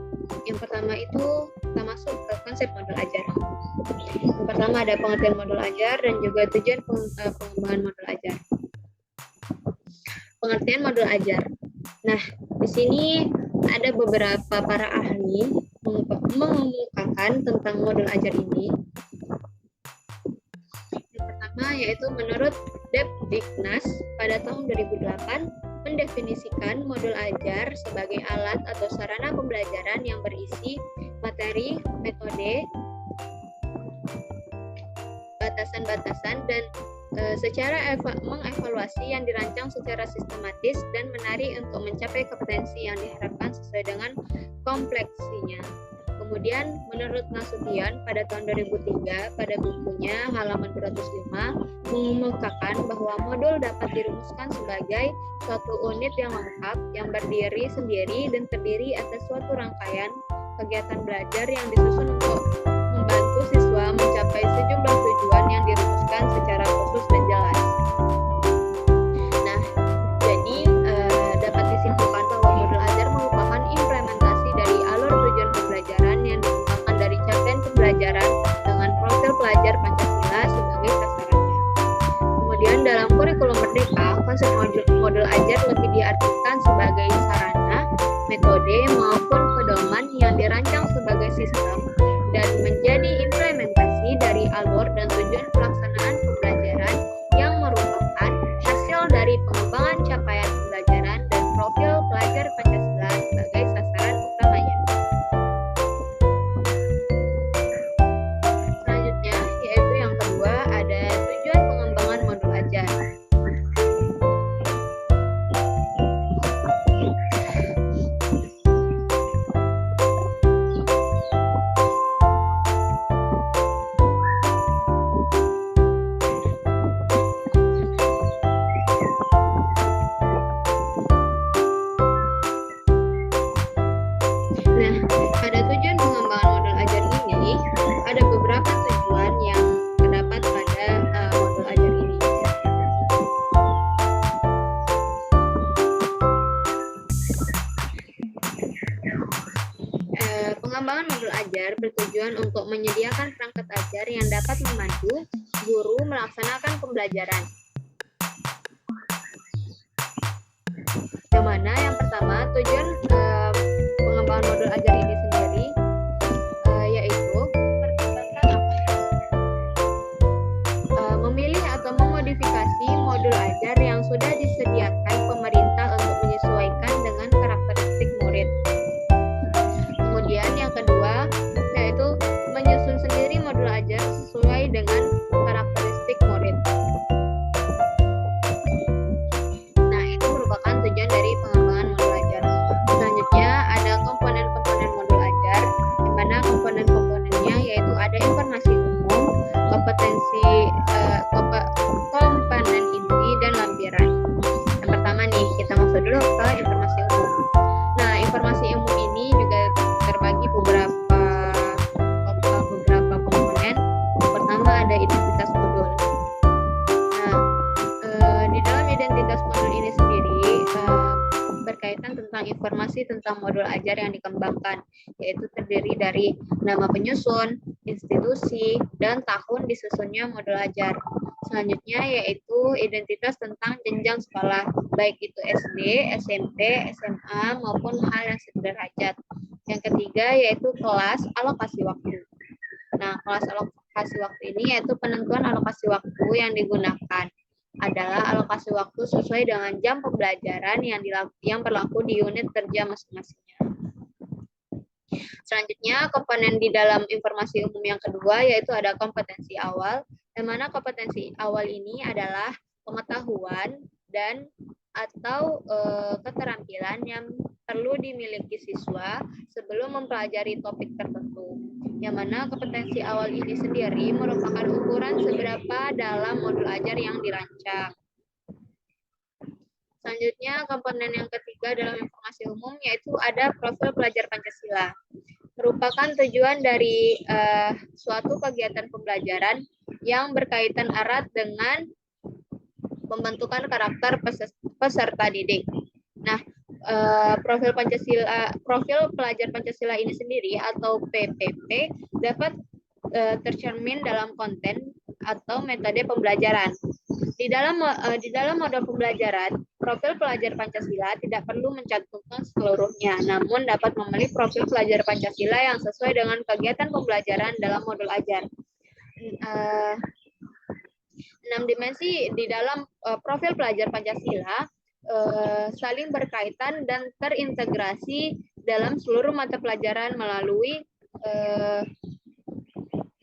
yang pertama itu kita masuk ke konsep modul ajar. Yang pertama ada pengertian modul ajar dan juga tujuan pengembangan modul ajar. Pengertian modul ajar. Nah, di sini ada beberapa para ahli mengemukakan tentang modul ajar ini. Yang pertama yaitu menurut Debdiknas pada tahun 2008 mendefinisikan modul ajar sebagai alat atau sarana pembelajaran yang berisi materi, metode, batasan-batasan, dan secara mengevaluasi yang dirancang secara sistematis dan menarik untuk mencapai kompetensi yang diharapkan sesuai dengan kompleksinya. Kemudian menurut Nasution pada tahun 2003 pada bukunya halaman 205 mengemukakan bahwa modul dapat dirumuskan sebagai suatu unit yang lengkap yang berdiri sendiri dan terdiri atas suatu rangkaian kegiatan belajar yang disusun untuk membantu siswa mencapai sejumlah tujuan yang dirumuskan secara khusus dan jelas. Nah, jadi dapat disimpulkan bahwa modul ajar merupakan implementasi dari alur tujuan pembelajaran yang dikembangkan dari capaian pembelajaran dengan profil pelajar Pancasila sebagai sasarannya. Kemudian dalam kurikulum Merdeka, konsep modul ajar lebih diartikan sebagai sarana, metode maupun pedoman yang dirancang sebagai sistem dan menjadi implementasi dari alur dan tujuan pelaksanaan pembelajaran yang merupakan hasil dari pengembangan capaian pembelajaran dan profil pelajar Pancasila sebagai sasaran utamanya. Selanjutnya, yaitu yang kedua ada tujuan pengembangan modul ajar. Nah, pada tujuan pengembangan modul ajar ini, ada beberapa tujuan yang terdapat pada modul ajar ini. Pengembangan modul ajar bertujuan untuk menyediakan perangkat ajar yang dapat membantu guru melaksanakan pembelajaran. Yang mana yang pertama tujuan pengembangan modul ajar ini sendiri yaitu memilih atau memodifikasi modul ajar yang sudah disediakan pemerintah untuk menyesuaikan dengan karakteristik murid. Kemudian yang kedua yaitu menyusun sendiri modul ajar sesuai dengan karakteristik murid. Nah, itu merupakan tujuan dari pengembangan modul ajar. Selanjutnya ada komponen-komponen modul ajar, di mana komponen-komponennya yaitu ada informasi umum, komponen inti, dan lampiran. Yang pertama nih, kita masuk dulu ke informasi umum. Nah, informasi umum ini juga informasi tentang modul ajar yang dikembangkan, yaitu terdiri dari nama penyusun, institusi, dan tahun disusunnya modul ajar. Selanjutnya yaitu identitas tentang jenjang sekolah, baik itu SD, SMP, SMA, maupun hal yang sederajat. Yang ketiga yaitu kelas alokasi waktu. Nah, kelas alokasi waktu ini yaitu penentuan alokasi waktu yang digunakan adalah alokasi waktu sesuai dengan jam pembelajaran yang berlaku di unit kerja masing-masingnya. Selanjutnya, komponen di dalam informasi umum yang kedua yaitu ada kompetensi awal, yang mana kompetensi awal ini adalah pengetahuan dan atau keterampilan yang perlu dimiliki siswa sebelum mempelajari topik tertentu. Yang mana kompetensi awal ini sendiri merupakan ukuran seberapa dalam modul ajar yang dirancang. Selanjutnya, komponen yang ketiga dalam informasi umum yaitu ada profil pelajar Pancasila. Merupakan tujuan dari suatu kegiatan pembelajaran yang berkaitan erat dengan pembentukan karakter peserta didik. Nah, profil pelajar Pancasila ini sendiri atau PPP dapat tercermin dalam konten atau metode pembelajaran. Di dalam modul pembelajaran, profil pelajar Pancasila tidak perlu mencantumkan seluruhnya, namun dapat memilih profil pelajar Pancasila yang sesuai dengan kegiatan pembelajaran dalam modul ajar. 6 dimensi di dalam profil pelajar Pancasila saling berkaitan dan terintegrasi dalam seluruh mata pelajaran melalui 4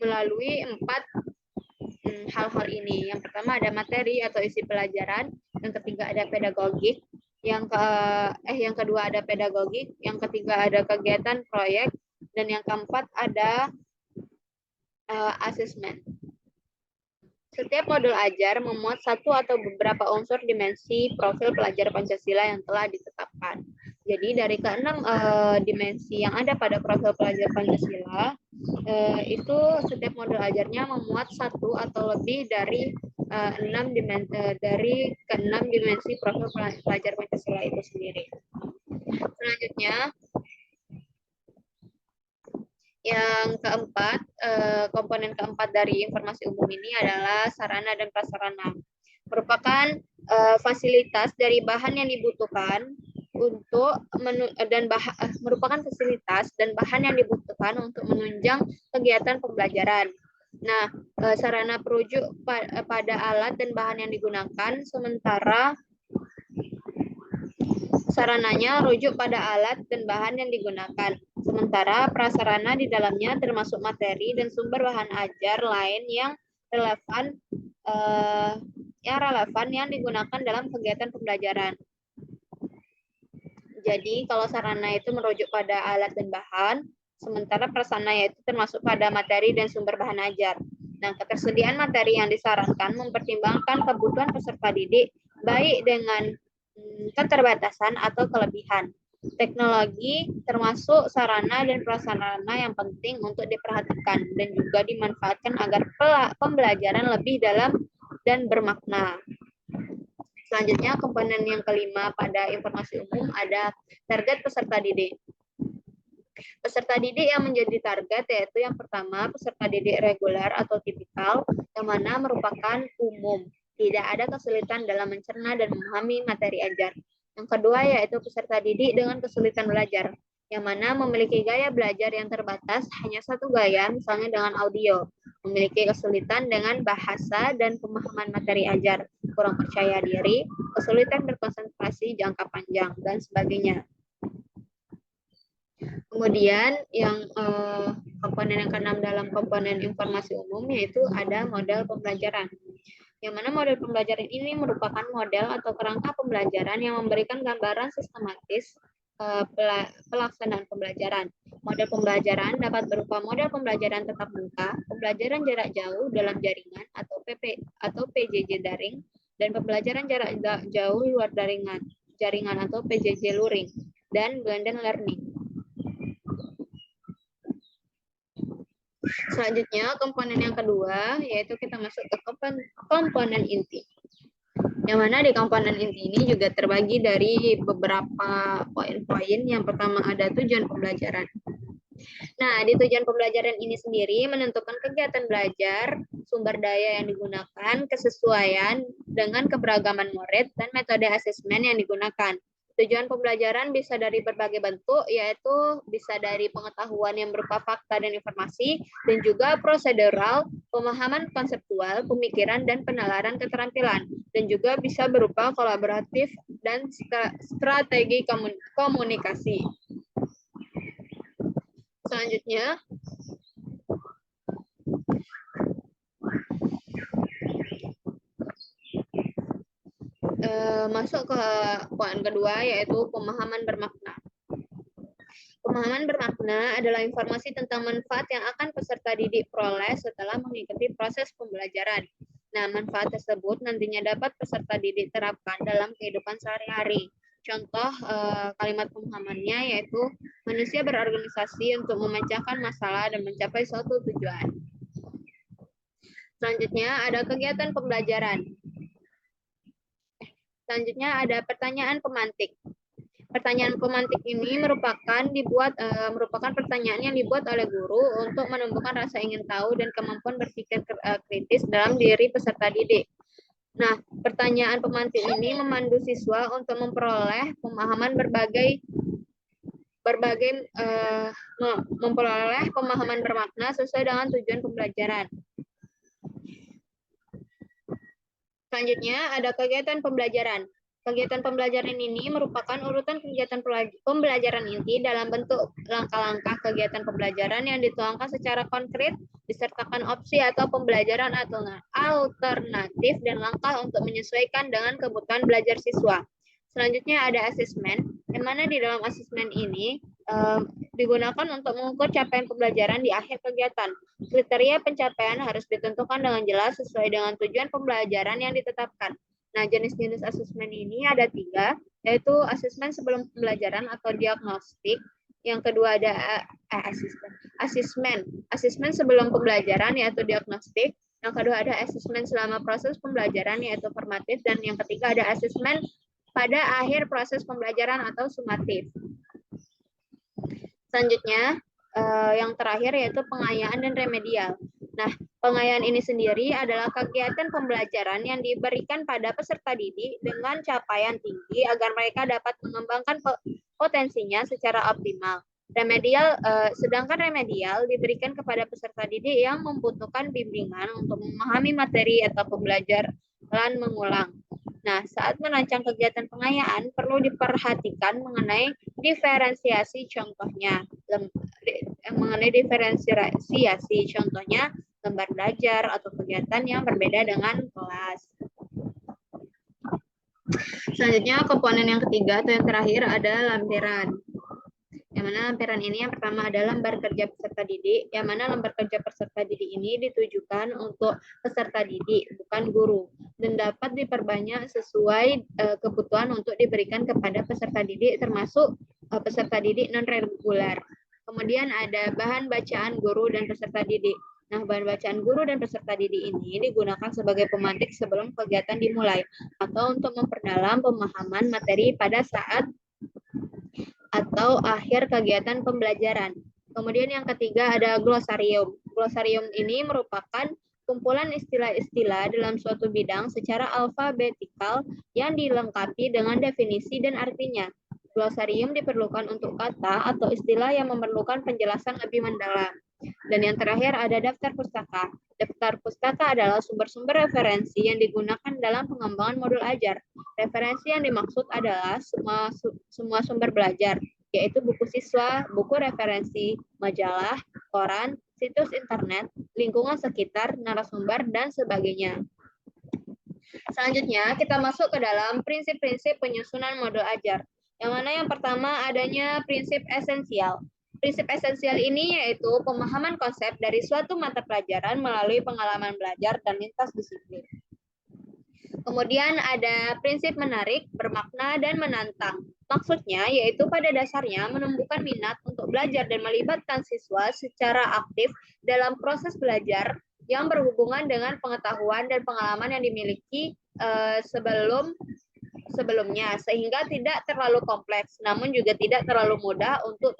hal-hal ini. Yang pertama ada materi atau isi pelajaran, yang ketiga ada pedagogik, yang kedua ada pedagogik, yang ketiga ada kegiatan proyek, dan yang keempat ada asesmen. Setiap modul ajar memuat satu atau beberapa unsur dimensi profil pelajar Pancasila yang telah ditetapkan. Jadi dari ke-6 dimensi yang ada pada profil pelajar Pancasila, itu setiap modul ajarnya memuat satu atau lebih dari ke-6 dimensi profil pelajar Pancasila itu sendiri. Selanjutnya, yang keempat, komponen keempat dari informasi umum ini adalah sarana dan prasarana. Merupakan fasilitas dari bahan yang dibutuhkan merupakan fasilitas dan bahan yang dibutuhkan untuk menunjang kegiatan pembelajaran. Nah, sarana perujuk pada alat dan bahan yang digunakan, sementara sarananya rujuk pada alat dan bahan yang digunakan. Sementara prasarana di dalamnya termasuk materi dan sumber bahan ajar lain yang relevan yang digunakan dalam kegiatan pembelajaran. Jadi kalau sarana itu merujuk pada alat dan bahan, sementara prasarana itu termasuk pada materi dan sumber bahan ajar. Nah, ketersediaan materi yang disarankan mempertimbangkan kebutuhan peserta didik baik dengan keterbatasan atau kelebihan. Teknologi termasuk sarana dan prasarana yang penting untuk diperhatikan dan juga dimanfaatkan agar pembelajaran lebih dalam dan bermakna. Selanjutnya, komponen yang kelima pada informasi umum ada target peserta didik. Peserta didik yang menjadi target yaitu yang pertama peserta didik reguler atau tipikal, yang mana merupakan umum. Tidak ada kesulitan dalam mencerna dan memahami materi ajar. Yang kedua yaitu peserta didik dengan kesulitan belajar, yang mana memiliki gaya belajar yang terbatas, hanya satu gaya, misalnya dengan audio. Memiliki kesulitan dengan bahasa dan pemahaman materi ajar, kurang percaya diri, kesulitan berkonsentrasi jangka panjang, dan sebagainya. Kemudian yang komponen yang keenam dalam komponen informasi umum yaitu ada model pembelajaran. Yang mana model pembelajaran ini merupakan model atau kerangka pembelajaran yang memberikan gambaran sistematis pelaksanaan pembelajaran. Model pembelajaran dapat berupa model pembelajaran tatap muka, pembelajaran jarak jauh dalam jaringan atau PJJ daring, dan pembelajaran jarak jauh luar jaringan atau PJJ luring, dan blended learning. Selanjutnya, komponen yang kedua, yaitu kita masuk ke komponen inti. Yang mana di komponen inti ini juga terbagi dari beberapa poin-poin. Yang pertama ada tujuan pembelajaran. Nah, di tujuan pembelajaran ini sendiri menentukan kegiatan belajar, sumber daya yang digunakan, kesesuaian dengan keberagaman murid, dan metode asesmen yang digunakan. Tujuan pembelajaran bisa dari berbagai bentuk, yaitu bisa dari pengetahuan yang berupa fakta dan informasi, dan juga prosedural, pemahaman konseptual, pemikiran, dan penalaran keterampilan. Dan juga bisa berupa kolaboratif dan strategi komunikasi. Selanjutnya, masuk ke poin kedua, yaitu pemahaman bermakna. Pemahaman bermakna adalah informasi tentang manfaat yang akan peserta didik peroleh setelah mengikuti proses pembelajaran. Nah, manfaat tersebut nantinya dapat peserta didik terapkan dalam kehidupan sehari-hari. Contoh kalimat pemahamannya yaitu manusia berorganisasi untuk memecahkan masalah dan mencapai suatu tujuan. Selanjutnya ada kegiatan pembelajaran. Selanjutnya ada pertanyaan pemantik. Pertanyaan pemantik ini merupakan pertanyaan yang dibuat oleh guru untuk menumbuhkan rasa ingin tahu dan kemampuan berpikir kritis dalam diri peserta didik. Nah, pertanyaan pemantik ini memandu siswa untuk memperoleh pemahaman memperoleh pemahaman bermakna sesuai dengan tujuan pembelajaran. Selanjutnya ada kegiatan pembelajaran. Kegiatan pembelajaran ini merupakan urutan kegiatan pembelajaran inti dalam bentuk langkah-langkah kegiatan pembelajaran yang dituangkan secara konkret, disertakan opsi atau pembelajaran alternatif dan langkah untuk menyesuaikan dengan kebutuhan belajar siswa. Selanjutnya ada asesmen, yang mana di dalam asesmen ini digunakan untuk mengukur capaian pembelajaran di akhir kegiatan. Kriteria pencapaian harus ditentukan dengan jelas sesuai dengan tujuan pembelajaran yang ditetapkan. Nah, jenis-jenis asesmen ini ada 3, yaitu asesmen sebelum pembelajaran atau diagnostik. Yang kedua ada asesmen sebelum pembelajaran yaitu diagnostik. Yang kedua ada asesmen selama proses pembelajaran yaitu formatif. Dan yang ketiga ada asesmen pada akhir proses pembelajaran atau sumatif. Selanjutnya, yang terakhir yaitu pengayaan dan remedial. Nah, pengayaan ini sendiri adalah kegiatan pembelajaran yang diberikan pada peserta didik dengan capaian tinggi agar mereka dapat mengembangkan potensinya secara optimal. Sedangkan remedial diberikan kepada peserta didik yang membutuhkan bimbingan untuk memahami materi atau pembelajaran mengulang. Nah, saat merancang kegiatan pengayaan perlu diperhatikan mengenai diferensiasi contohnya. Contohnya lembar belajar atau kegiatan yang berbeda dengan kelas. Selanjutnya komponen yang ketiga atau yang terakhir ada lampiran. Yang mana lampiran ini yang pertama adalah lembar kerja peserta didik, yang mana lembar kerja peserta didik ini ditujukan untuk peserta didik, bukan guru, dan dapat diperbanyak sesuai kebutuhan untuk diberikan kepada peserta didik, termasuk peserta didik non-reguler. Kemudian ada bahan bacaan guru dan peserta didik. Nah, bahan bacaan guru dan peserta didik ini digunakan sebagai pemantik sebelum kegiatan dimulai, atau untuk memperdalam pemahaman materi pada saat atau akhir kegiatan pembelajaran. Kemudian yang ketiga ada glosarium. Glosarium ini merupakan kumpulan istilah-istilah dalam suatu bidang secara alfabetikal yang dilengkapi dengan definisi dan artinya. Glosarium diperlukan untuk kata atau istilah yang memerlukan penjelasan lebih mendalam. Dan yang terakhir ada daftar pustaka. Daftar pustaka adalah sumber-sumber referensi yang digunakan dalam pengembangan modul ajar. Referensi yang dimaksud adalah semua sumber belajar, yaitu buku siswa, buku referensi, majalah, koran, situs internet, lingkungan sekitar, narasumber, dan sebagainya. Selanjutnya, kita masuk ke dalam prinsip-prinsip penyusunan modul ajar. Yang mana yang pertama adanya prinsip esensial. Prinsip esensial ini yaitu pemahaman konsep dari suatu mata pelajaran melalui pengalaman belajar dan lintas disiplin. Kemudian ada prinsip menarik, bermakna, dan menantang. Maksudnya yaitu pada dasarnya menumbuhkan minat untuk belajar dan melibatkan siswa secara aktif dalam proses belajar yang berhubungan dengan pengetahuan dan pengalaman yang dimiliki sebelumnya, sehingga tidak terlalu kompleks, namun juga tidak terlalu mudah untuk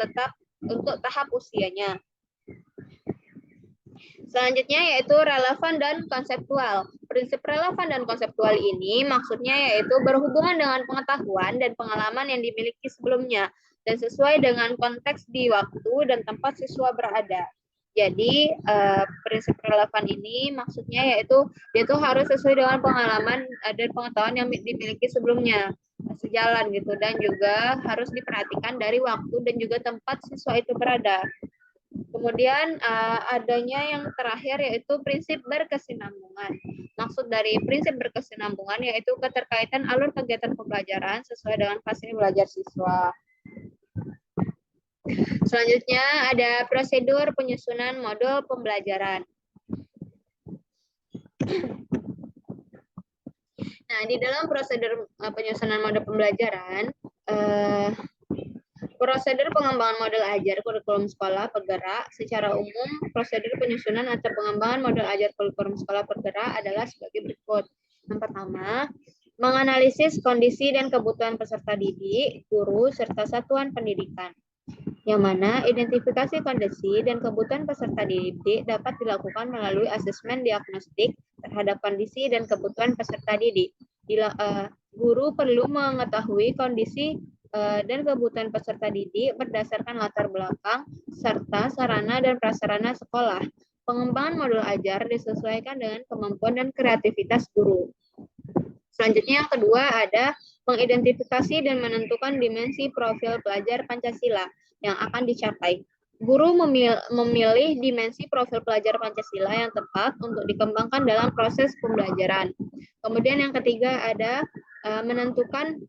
tahap usianya. Selanjutnya yaitu relevan dan konseptual. Prinsip relevan dan konseptual ini maksudnya yaitu berhubungan dengan pengetahuan dan pengalaman yang dimiliki sebelumnya dan sesuai dengan konteks di waktu dan tempat siswa berada. Jadi prinsip relevan ini maksudnya yaitu dia tuh harus sesuai dengan pengalaman dan pengetahuan yang dimiliki sebelumnya, sejalan gitu, dan juga harus diperhatikan dari waktu dan juga tempat siswa itu berada. Kemudian adanya yang terakhir yaitu prinsip berkesinambungan. Maksud dari prinsip berkesinambungan yaitu keterkaitan alur kegiatan pembelajaran sesuai dengan fase belajar siswa. Selanjutnya ada prosedur penyusunan modul pembelajaran. Nah, di dalam prosedur penyusunan modul pembelajaran, prosedur pengembangan model ajar kurikulum sekolah penggerak secara umum, prosedur penyusunan atau pengembangan model ajar kurikulum sekolah penggerak adalah sebagai berikut. Yang pertama, menganalisis kondisi dan kebutuhan peserta didik, guru, serta satuan pendidikan. Yang mana identifikasi kondisi dan kebutuhan peserta didik dapat dilakukan melalui asesmen diagnostik terhadap kondisi dan kebutuhan peserta didik. Guru perlu mengetahui kondisi dan kebutuhan peserta didik berdasarkan latar belakang serta sarana dan prasarana sekolah. Pengembangan modul ajar disesuaikan dengan kemampuan dan kreativitas guru. Selanjutnya yang kedua ada mengidentifikasi dan menentukan dimensi profil pelajar Pancasila yang akan dicapai. Guru memilih dimensi profil pelajar Pancasila yang tepat untuk dikembangkan dalam proses pembelajaran. Kemudian yang ketiga ada menentukan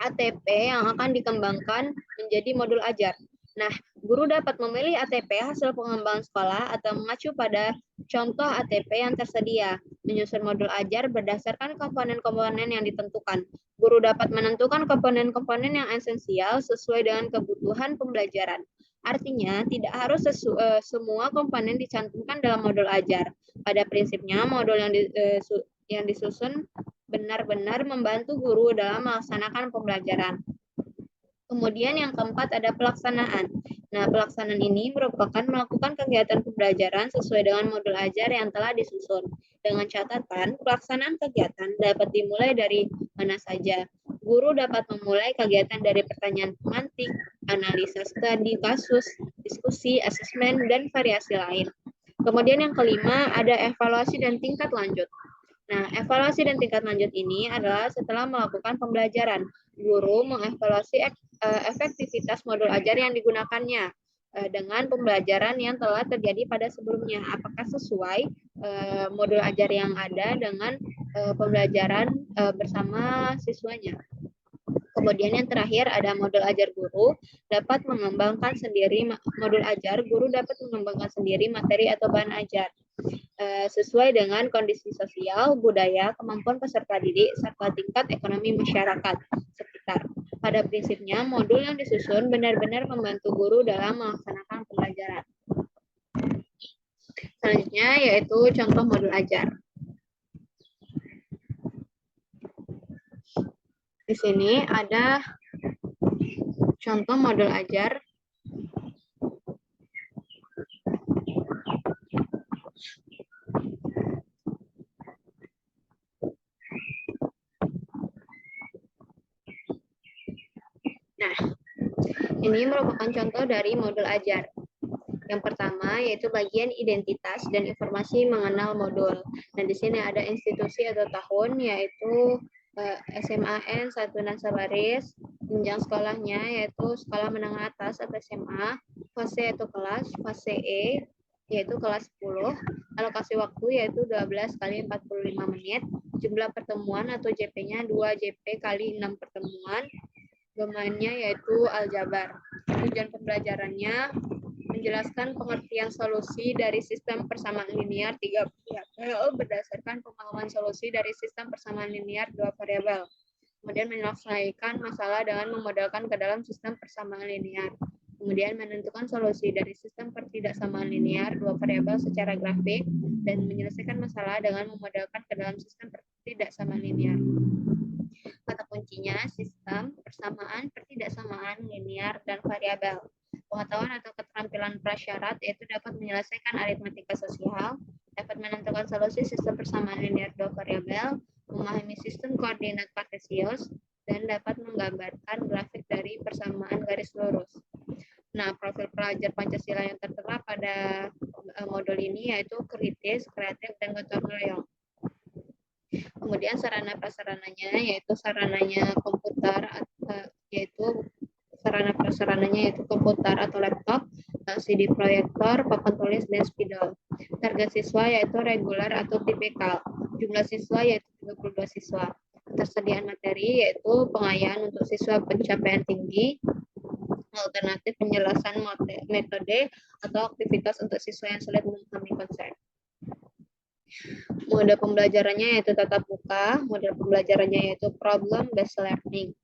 ATP yang akan dikembangkan menjadi modul ajar. Nah, guru dapat memilih ATP hasil pengembangan sekolah atau mengacu pada contoh ATP yang tersedia, menyusun modul ajar berdasarkan komponen-komponen yang ditentukan. Guru dapat menentukan komponen-komponen yang esensial sesuai dengan kebutuhan pembelajaran. Artinya, tidak harus semua komponen dicantumkan dalam modul ajar. Pada prinsipnya, modul yang disusun benar-benar membantu guru dalam melaksanakan pembelajaran. Kemudian yang keempat ada pelaksanaan. Nah, pelaksanaan ini merupakan melakukan kegiatan pembelajaran sesuai dengan modul ajar yang telah disusun. Dengan catatan, pelaksanaan kegiatan dapat dimulai dari mana saja. Guru dapat memulai kegiatan dari pertanyaan pemantik, analisa studi kasus, diskusi, asesmen, dan variasi lain. Kemudian yang kelima ada evaluasi dan tingkat lanjut. Nah, evaluasi dan tingkat lanjut ini adalah setelah melakukan pembelajaran. Guru mengevaluasi efektivitas modul ajar yang digunakannya dengan pembelajaran yang telah terjadi pada sebelumnya. Apakah sesuai modul ajar yang ada dengan pembelajaran bersama siswanya. Kemudian yang terakhir ada modul ajar guru dapat mengembangkan sendiri modul ajar, guru dapat mengembangkan sendiri materi atau bahan ajar sesuai dengan kondisi sosial, budaya, kemampuan peserta didik, serta tingkat ekonomi masyarakat sekitar. Pada prinsipnya, modul yang disusun benar-benar membantu guru dalam melaksanakan pembelajaran. Selanjutnya yaitu contoh modul ajar. Di sini ada contoh modul ajar. Nah, ini merupakan contoh dari modul ajar. Yang pertama yaitu bagian identitas dan informasi mengenal modul. Nah, di sini ada institusi atau tahun yaitu SMAN 1 Nasabaris, jenjang sekolahnya yaitu sekolah menengah atas atau SMA, fase atau kelas, fase E yaitu kelas 10, alokasi waktu yaitu 12 kali 45 menit, jumlah pertemuan atau JP-nya 2 JP kali 6 pertemuan, domainnya yaitu aljabar. Tujuan pembelajarannya menjelaskan pengertian solusi dari sistem persamaan linear 3 variabel berdasarkan pemahaman solusi dari sistem persamaan linear 2 variabel. Kemudian menyelesaikan masalah dengan memodelkan ke dalam sistem persamaan linear. Kemudian menentukan solusi dari sistem ketidaksamaan linear 2 variabel secara grafik dan menyelesaikan masalah dengan memodelkan ke dalam sistem pertidaksamaan linear. Kata kuncinya sistem, persamaan, pertidaksamaan, linear, dan variabel. Pengetahuan atau keterampilan prasyarat yaitu dapat menyelesaikan aritmatika sosial, dapat menentukan solusi sistem persamaan linear dua variabel, memahami sistem koordinat kartesius, dan dapat menggambarkan grafik dari persamaan garis lurus. Nah, profil pelajar Pancasila yang tertera pada modul ini yaitu kritis, kreatif, dan gotong royong. Kemudian sarana prasarananya yaitu sarananya komputer, yaitu komputer atau laptop, LCD proyektor, papan tulis, dan spidol. Target siswa yaitu reguler atau tipikal. Jumlah siswa yaitu 32 siswa. Ketersediaan materi yaitu pengayaan untuk siswa pencapaian tinggi, alternatif penjelasan metode atau aktivitas untuk siswa yang sulit memahami konsep. Mode pembelajarannya yaitu tatap muka, mode pembelajarannya yaitu problem based learning.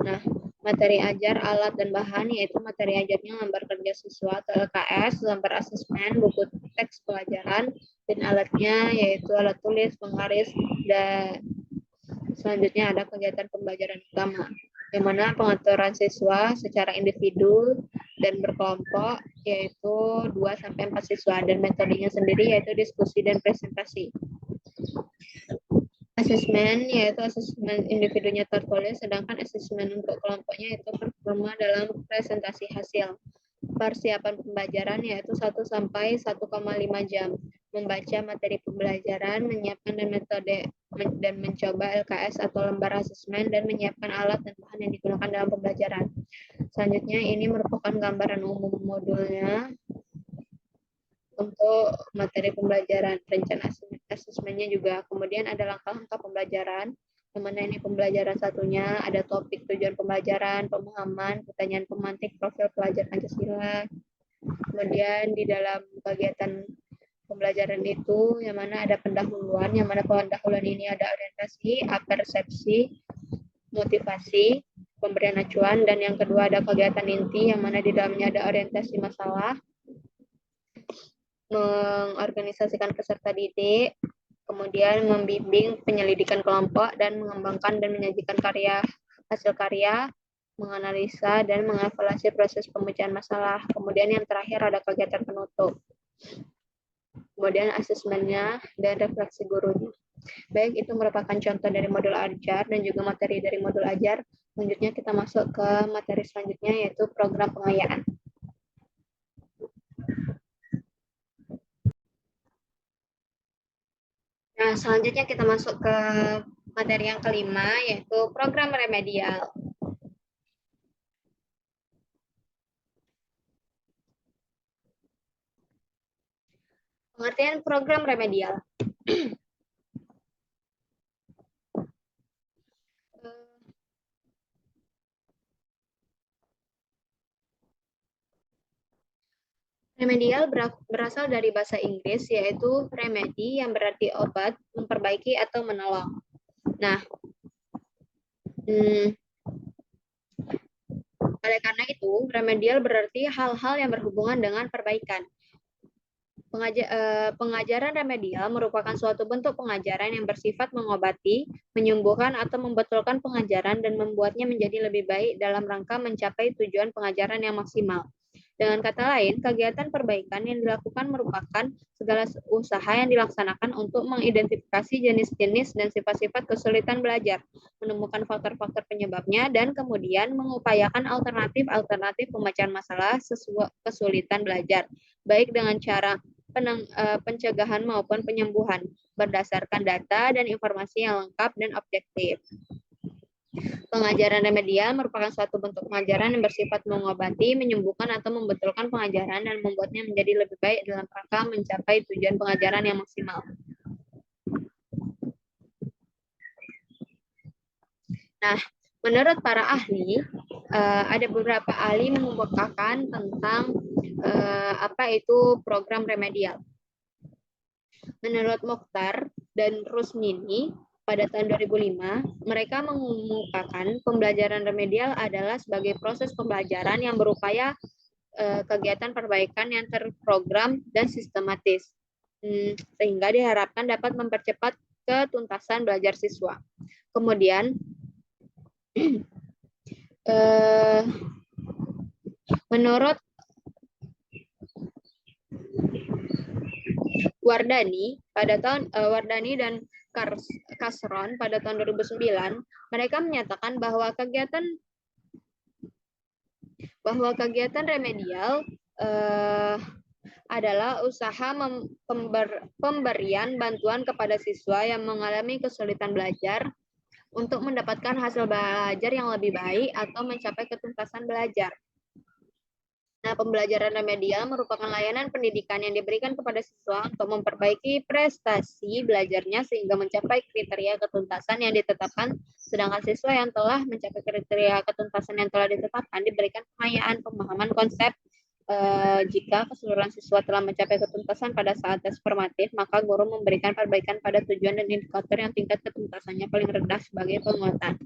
Nah, materi ajar, alat, dan bahan yaitu materi ajarnya lembar kerja siswa atau LKS, lembar asesmen, buku teks pelajaran, dan alatnya yaitu alat tulis, penggaris, dan selanjutnya ada kegiatan pembelajaran utama, yang mana pengaturan siswa secara individu dan berkelompok yaitu 2-4 siswa, dan metodenya sendiri yaitu diskusi dan presentasi. Asesmen yaitu asesmen individunya tertulis, sedangkan asesmen untuk kelompoknya itu performa dalam presentasi hasil. Persiapan pembelajaran yaitu 1-1,5 jam. Membaca materi pembelajaran, menyiapkan dan metode dan mencoba LKS atau lembar asesmen, dan menyiapkan alat dan bahan yang digunakan dalam pembelajaran. Selanjutnya ini merupakan gambaran umum modulnya untuk materi pembelajaran, rencana asesmennya juga. Kemudian ada langkah-langkah pembelajaran, yang mana ini pembelajaran satunya, ada topik, tujuan pembelajaran, pemahaman, pertanyaan pemantik, profil pelajar Pancasila. Kemudian di dalam kegiatan pembelajaran itu, yang mana ada pendahuluan, yang mana pendahuluan ini ada orientasi, persepsi, motivasi, pemberian acuan, dan yang kedua ada kegiatan inti, yang mana di dalamnya ada orientasi masalah, mengorganisasikan peserta didik, kemudian membimbing penyelidikan kelompok, dan mengembangkan dan menyajikan hasil karya, menganalisa dan mengevaluasi proses pemecahan masalah. Kemudian yang terakhir ada kegiatan penutup. Kemudian asesmennya dan refleksi gurunya. Baik, itu merupakan contoh dari modul ajar dan juga materi dari modul ajar. Selanjutnya kita masuk ke materi selanjutnya yaitu program pengayaan. Nah, selanjutnya kita masuk ke materi yang kelima, yaitu program remedial. Pengertian program remedial. Remedial berasal dari bahasa Inggris, yaitu remedy yang berarti obat, memperbaiki atau menolong. Nah, oleh karena itu, remedial berarti hal-hal yang berhubungan dengan perbaikan. Pengajaran remedial merupakan suatu bentuk pengajaran yang bersifat mengobati, menyembuhkan, atau membetulkan pengajaran dan membuatnya menjadi lebih baik dalam rangka mencapai tujuan pengajaran yang maksimal. Dengan kata lain, kegiatan perbaikan yang dilakukan merupakan segala usaha yang dilaksanakan untuk mengidentifikasi jenis-jenis dan sifat-sifat kesulitan belajar, menemukan faktor-faktor penyebabnya, dan kemudian mengupayakan alternatif-alternatif pemecahan masalah sesuai kesulitan belajar, baik dengan cara pencegahan maupun penyembuhan, berdasarkan data dan informasi yang lengkap dan objektif. Pengajaran remedial merupakan suatu bentuk pengajaran yang bersifat mengobati, menyembuhkan, atau membetulkan pengajaran dan membuatnya menjadi lebih baik dalam rangka mencapai tujuan pengajaran yang maksimal. Nah, menurut para ahli, ada beberapa ahli mengemukakan tentang apa itu program remedial. Menurut Mokhtar dan Rusmini, pada tahun 2005, mereka mengemukakan pembelajaran remedial adalah sebagai proses pembelajaran yang berupaya kegiatan perbaikan yang terprogram dan sistematis. sehingga diharapkan dapat mempercepat ketuntasan belajar siswa. Kemudian, menurut Wardani dan Kasron pada tahun 2009, mereka menyatakan bahwa kegiatan remedial adalah usaha pemberian bantuan kepada siswa yang mengalami kesulitan belajar untuk mendapatkan hasil belajar yang lebih baik atau mencapai ketuntasan belajar. Nah, pembelajaran remedial merupakan layanan pendidikan yang diberikan kepada siswa untuk memperbaiki prestasi belajarnya sehingga mencapai kriteria ketuntasan yang ditetapkan, sedangkan siswa yang telah mencapai kriteria ketuntasan yang telah ditetapkan diberikan pengayaan pemahaman konsep. Jika keseluruhan siswa telah mencapai ketuntasan pada saat tes formatif, maka guru memberikan perbaikan pada tujuan dan indikator yang tingkat ketuntasannya paling rendah sebagai penguatan.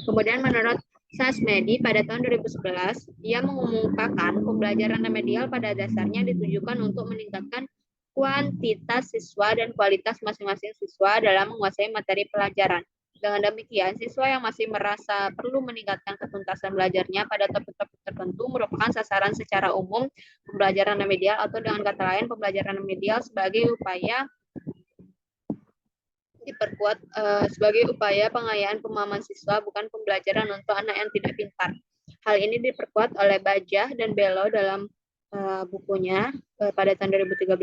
Kemudian menurut Sasmedi pada tahun 2011, dia mengumumkakan pembelajaran remedial pada dasarnya ditujukan untuk meningkatkan kuantitas siswa dan kualitas masing-masing siswa dalam menguasai materi pelajaran. Dengan demikian, siswa yang masih merasa perlu meningkatkan ketuntasan belajarnya pada topik-topik tertentu merupakan sasaran secara umum pembelajaran remedial, atau dengan kata lain, pembelajaran remedial sebagai upaya pengayaan pemahaman siswa, bukan pembelajaran untuk anak yang tidak pintar. Hal ini diperkuat oleh Bajah dan Bello dalam bukunya pada tahun 2013,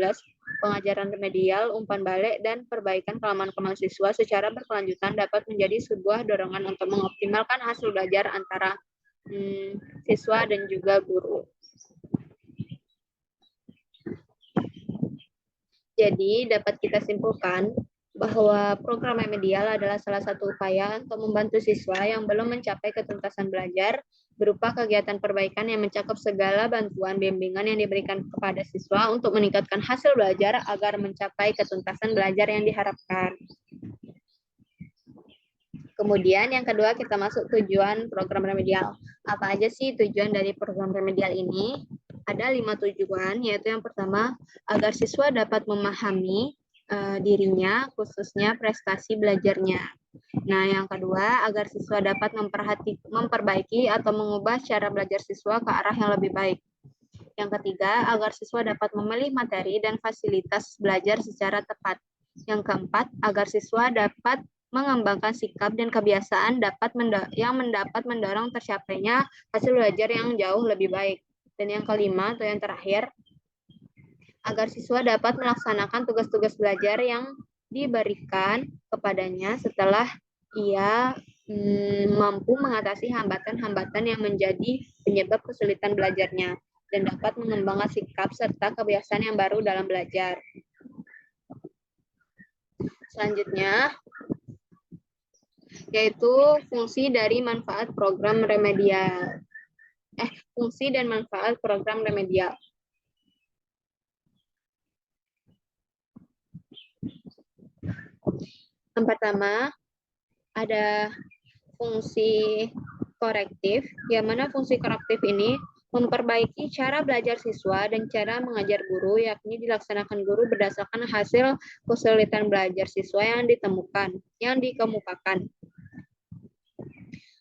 Pengajaran Remedial, Umpan Balik, dan Perbaikan Kelemahan Siswa secara berkelanjutan dapat menjadi sebuah dorongan untuk mengoptimalkan hasil belajar antara siswa dan juga guru. Jadi dapat kita simpulkan bahwa program remedial adalah salah satu upaya untuk membantu siswa yang belum mencapai ketuntasan belajar berupa kegiatan perbaikan yang mencakup segala bantuan bimbingan yang diberikan kepada siswa untuk meningkatkan hasil belajar agar mencapai ketuntasan belajar yang diharapkan. Kemudian yang kedua kita masuk tujuan program remedial. Apa aja sih tujuan dari program remedial ini? Ada 5 tujuan, yaitu yang pertama, agar siswa dapat memahami dirinya, khususnya prestasi belajarnya. Nah, yang kedua, agar siswa dapat memperbaiki atau mengubah cara belajar siswa ke arah yang lebih baik. Yang ketiga, agar siswa dapat memilih materi dan fasilitas belajar secara tepat. Yang keempat, agar siswa dapat mengembangkan sikap dan kebiasaan yang dapat mendorong tercapainya hasil belajar yang jauh lebih baik. Dan yang kelima, atau yang terakhir, agar siswa dapat melaksanakan tugas-tugas belajar yang diberikan kepadanya setelah ia mampu mengatasi hambatan-hambatan yang menjadi penyebab kesulitan belajarnya dan dapat mengembangkan sikap serta kebiasaan yang baru dalam belajar. Selanjutnya, yaitu fungsi dari manfaat program remedial. Fungsi dan manfaat program remedial. Yang pertama, ada fungsi korektif, yang mana fungsi korektif ini memperbaiki cara belajar siswa dan cara mengajar guru, yakni dilaksanakan guru berdasarkan hasil kesulitan belajar siswa yang dikemukakan.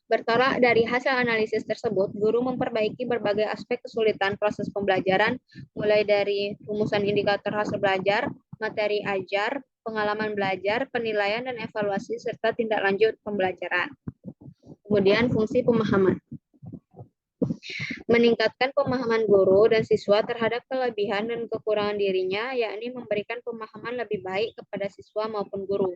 Bertolak dari hasil analisis tersebut, guru memperbaiki berbagai aspek kesulitan proses pembelajaran, mulai dari rumusan indikator hasil belajar, materi ajar, pengalaman belajar, penilaian dan evaluasi, serta tindak lanjut pembelajaran. Kemudian fungsi pemahaman. Meningkatkan pemahaman guru dan siswa terhadap kelebihan dan kekurangan dirinya, yakni memberikan pemahaman lebih baik kepada siswa maupun guru.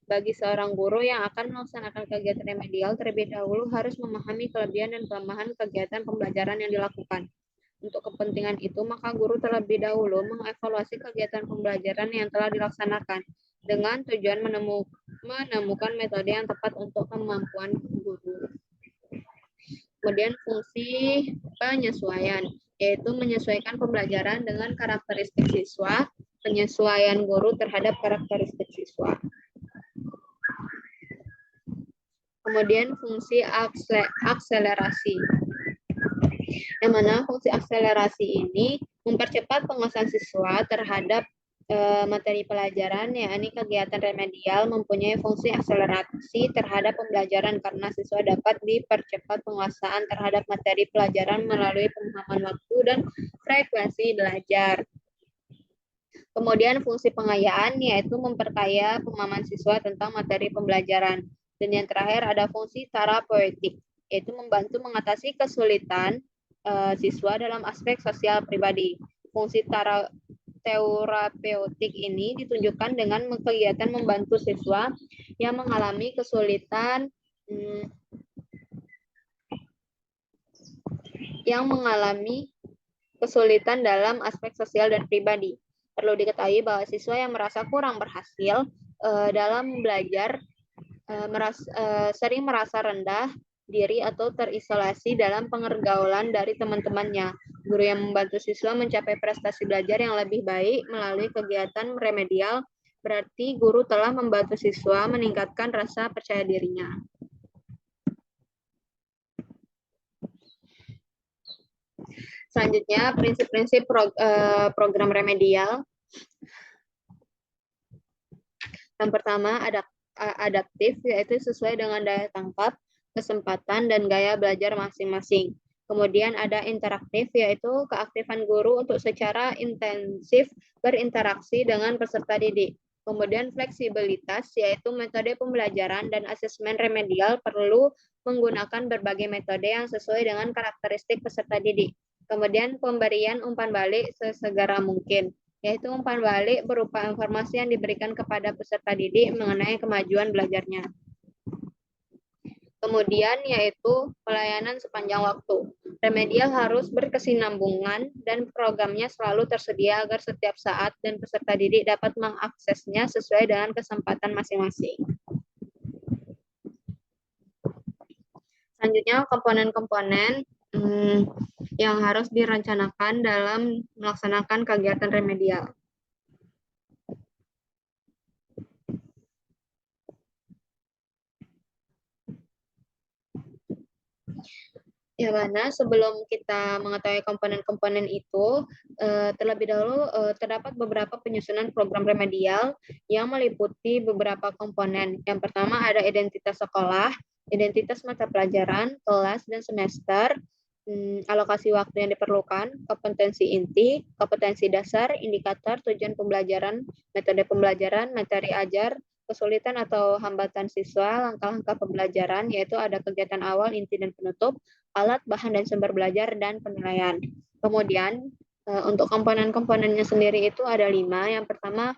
Bagi seorang guru yang akan melaksanakan kegiatan remedial, terlebih dahulu harus memahami kelebihan dan kelemahan kegiatan pembelajaran yang dilakukan. Untuk kepentingan itu, maka guru terlebih dahulu mengevaluasi kegiatan pembelajaran yang telah dilaksanakan dengan tujuan menemukan metode yang tepat untuk kemampuan guru. Kemudian fungsi penyesuaian, yaitu menyesuaikan pembelajaran dengan karakteristik siswa, penyesuaian guru terhadap karakteristik siswa. Kemudian fungsi akselerasi, yang mana fungsi akselerasi ini mempercepat penguasaan siswa terhadap materi pelajaran, yakni kegiatan remedial mempunyai fungsi akselerasi terhadap pembelajaran karena siswa dapat dipercepat penguasaan terhadap materi pelajaran melalui pemahaman waktu dan frekuensi belajar. Kemudian fungsi pengayaan yaitu memperkaya pemahaman siswa tentang materi pembelajaran. Dan yang terakhir ada fungsi terapeutik, yaitu membantu mengatasi kesulitan siswa dalam aspek sosial pribadi. Fungsi terapeutik ini ditunjukkan dengan kegiatan membantu siswa yang mengalami kesulitan dalam aspek sosial dan pribadi. Perlu diketahui bahwa siswa yang merasa kurang berhasil dalam belajar sering merasa rendah diri atau terisolasi dalam pengergaulan dari teman-temannya. Guru yang membantu siswa mencapai prestasi belajar yang lebih baik melalui kegiatan remedial berarti guru telah membantu siswa meningkatkan rasa percaya dirinya. Selanjutnya, prinsip-prinsip program remedial. Yang pertama, adaptif, yaitu sesuai dengan daya tangkap, kesempatan, dan gaya belajar masing-masing. Kemudian ada interaktif, yaitu keaktifan guru untuk secara intensif berinteraksi dengan peserta didik. Kemudian fleksibilitas, yaitu metode pembelajaran dan asesmen remedial perlu menggunakan berbagai metode yang sesuai dengan karakteristik peserta didik. Kemudian pemberian umpan balik sesegera mungkin, yaitu umpan balik berupa informasi yang diberikan kepada peserta didik mengenai kemajuan belajarnya. Kemudian yaitu pelayanan sepanjang waktu. Remedial harus berkesinambungan dan programnya selalu tersedia agar setiap saat dan peserta didik dapat mengaksesnya sesuai dengan kesempatan masing-masing. Selanjutnya komponen-komponen yang harus direncanakan dalam melaksanakan kegiatan remedial. Yang mana sebelum kita mengetahui komponen-komponen itu, terlebih dahulu terdapat beberapa penyusunan program remedial yang meliputi beberapa komponen. Yang pertama ada identitas sekolah, identitas mata pelajaran, kelas, dan semester, alokasi waktu yang diperlukan, kompetensi inti, kompetensi dasar, indikator, tujuan pembelajaran, metode pembelajaran, materi ajar, kesulitan atau hambatan siswa, langkah-langkah pembelajaran, yaitu ada kegiatan awal, inti, dan penutup, alat, bahan, dan sumber belajar, dan penilaian. Kemudian, untuk komponen-komponennya sendiri itu ada 5. Yang pertama,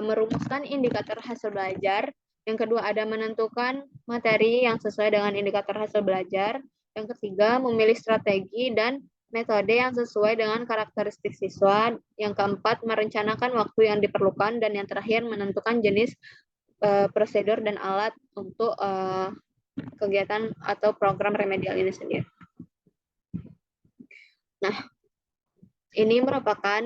merumuskan indikator hasil belajar. Yang kedua, ada menentukan materi yang sesuai dengan indikator hasil belajar. Yang ketiga, memilih strategi dan metode yang sesuai dengan karakteristik siswa. Yang keempat, merencanakan waktu yang diperlukan. Dan yang terakhir, menentukan jenis prosedur dan alat untuk kegiatan atau program remedial ini sendiri. Nah, ini merupakan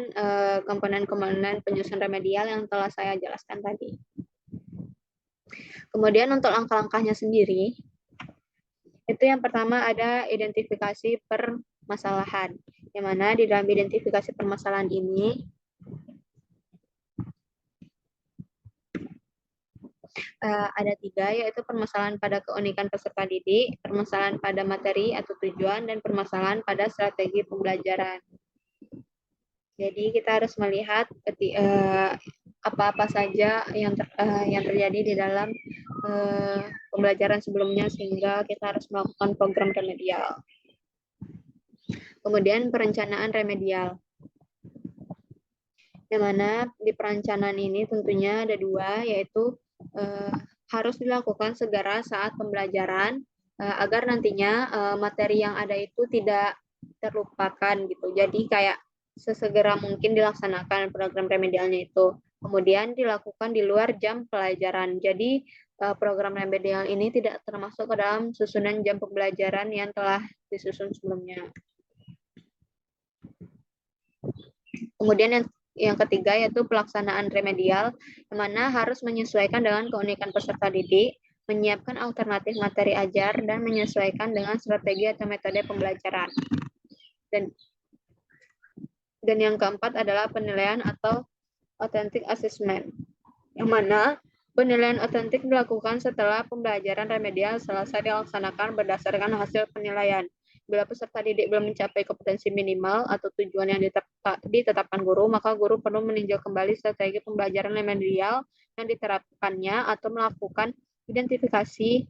komponen-komponen penyusun remedial yang telah saya jelaskan tadi. Kemudian untuk langkah-langkahnya sendiri, itu yang pertama ada identifikasi permasalahan, yang mana di dalam identifikasi permasalahan ini ada 3, yaitu permasalahan pada keunikan peserta didik, permasalahan pada materi atau tujuan, dan permasalahan pada strategi pembelajaran. Jadi kita harus melihat apa-apa saja yang terjadi di dalam pembelajaran sebelumnya sehingga kita harus melakukan program remedial. Kemudian perencanaan remedial, yang mana di perencanaan ini tentunya ada 2, yaitu harus dilakukan segera saat pembelajaran agar nantinya materi yang ada itu tidak terlupakan gitu. Jadi kayak sesegera mungkin dilaksanakan program remedialnya itu. Kemudian dilakukan di luar jam pelajaran. Jadi program remedial ini tidak termasuk ke dalam susunan jam pembelajaran yang telah disusun sebelumnya. Kemudian yang ketiga yaitu pelaksanaan remedial, yang mana harus menyesuaikan dengan keunikan peserta didik, menyiapkan alternatif materi ajar, dan menyesuaikan dengan strategi atau metode pembelajaran. Dan Dan yang keempat adalah penilaian atau authentic assessment, yang mana penilaian otentik dilakukan setelah pembelajaran remedial selesai dilaksanakan berdasarkan hasil penilaian. Bila peserta didik belum mencapai kompetensi minimal atau tujuan yang ditetapkan guru, maka guru perlu meninjau kembali strategi pembelajaran remedial yang diterapkannya atau melakukan identifikasi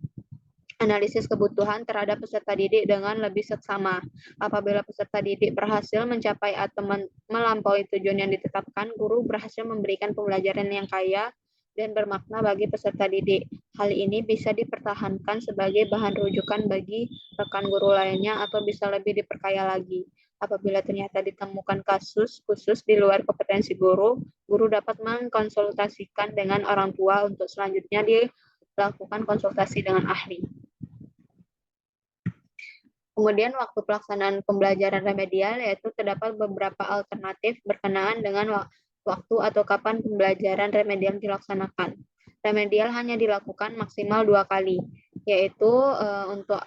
analisis kebutuhan terhadap peserta didik dengan lebih seksama. Apabila peserta didik berhasil mencapai atau melampaui tujuan yang ditetapkan, guru berhasil memberikan pembelajaran yang kaya dan bermakna bagi peserta didik. Hal ini bisa dipertahankan sebagai bahan rujukan bagi rekan guru lainnya atau bisa lebih diperkaya lagi. Apabila ternyata ditemukan kasus khusus di luar kompetensi guru, guru dapat mengkonsultasikan dengan orang tua untuk selanjutnya dilakukan konsultasi dengan ahli. Kemudian waktu pelaksanaan pembelajaran remedial yaitu terdapat beberapa alternatif berkenaan dengan waktu atau kapan pembelajaran remedial dilaksanakan. Remedial hanya dilakukan maksimal 2 kali, yaitu untuk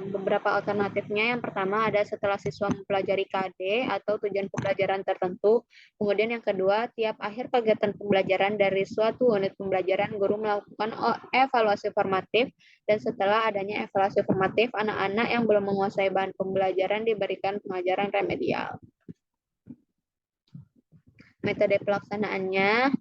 beberapa alternatifnya yang pertama ada setelah siswa mempelajari KD atau tujuan pembelajaran tertentu. Kemudian yang kedua, tiap akhir kegiatan pembelajaran dari suatu unit pembelajaran, guru melakukan evaluasi formatif, dan setelah adanya evaluasi formatif, anak-anak yang belum menguasai bahan pembelajaran diberikan pengajaran remedial. Metode pelaksanaannya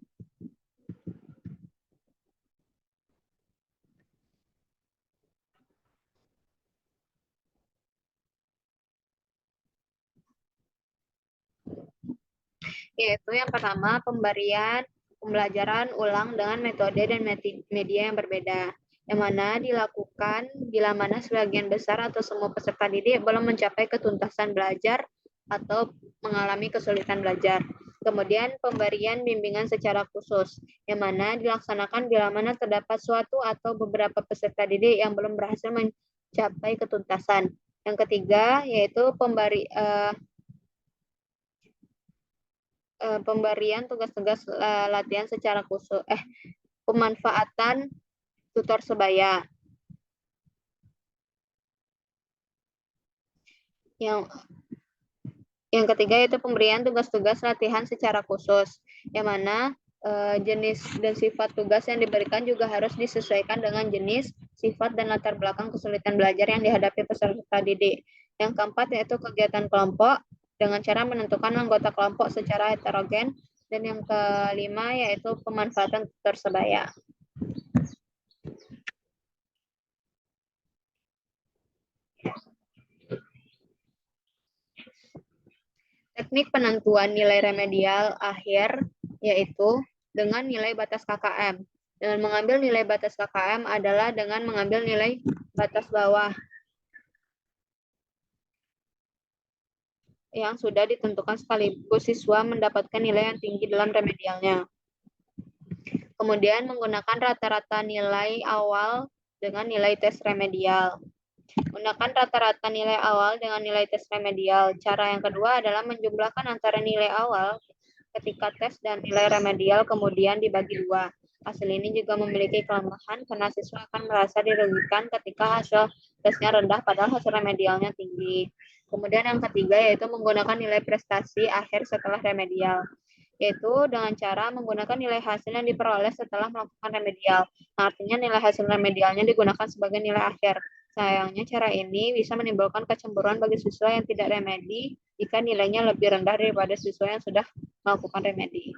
yaitu yang pertama pemberian pembelajaran ulang dengan metode dan media yang berbeda, yang mana dilakukan bila mana sebagian besar atau semua peserta didik belum mencapai ketuntasan belajar atau mengalami kesulitan belajar. Kemudian pemberian bimbingan secara khusus, yang mana dilaksanakan bila mana terdapat suatu atau beberapa peserta didik yang belum berhasil mencapai ketuntasan. Yang ketiga yaitu pemberian tugas-tugas latihan secara khusus, pemanfaatan tutor sebaya. Yang ketiga yaitu pemberian tugas-tugas latihan secara khusus, yang mana jenis dan sifat tugas yang diberikan juga harus disesuaikan dengan jenis, sifat, dan latar belakang kesulitan belajar yang dihadapi peserta didik. Yang keempat yaitu kegiatan kelompok dengan cara menentukan anggota kelompok secara heterogen. Dan yang kelima yaitu pemanfaatan tutor sebaya. Teknik penentuan nilai remedial akhir yaitu dengan nilai batas KKM. Dengan mengambil nilai batas KKM adalah dengan mengambil nilai batas bawah yang sudah ditentukan sekaligus siswa mendapatkan nilai yang tinggi dalam remedialnya. Kemudian menggunakan rata-rata nilai awal dengan nilai tes remedial. Gunakan rata-rata nilai awal dengan nilai tes remedial. Cara yang kedua adalah menjumlahkan antara nilai awal ketika tes dan nilai remedial kemudian dibagi 2. Hasil ini juga memiliki kelemahan karena siswa akan merasa dirugikan ketika hasil tesnya rendah padahal hasil remedialnya tinggi. Kemudian yang ketiga yaitu menggunakan nilai prestasi akhir setelah remedial, yaitu dengan cara menggunakan nilai hasil yang diperoleh setelah melakukan remedial. Nah, artinya nilai hasil remedialnya digunakan sebagai nilai akhir. Sayangnya cara ini bisa menimbulkan kecemburuan bagi siswa yang tidak remedi jika nilainya lebih rendah daripada siswa yang sudah melakukan remedi.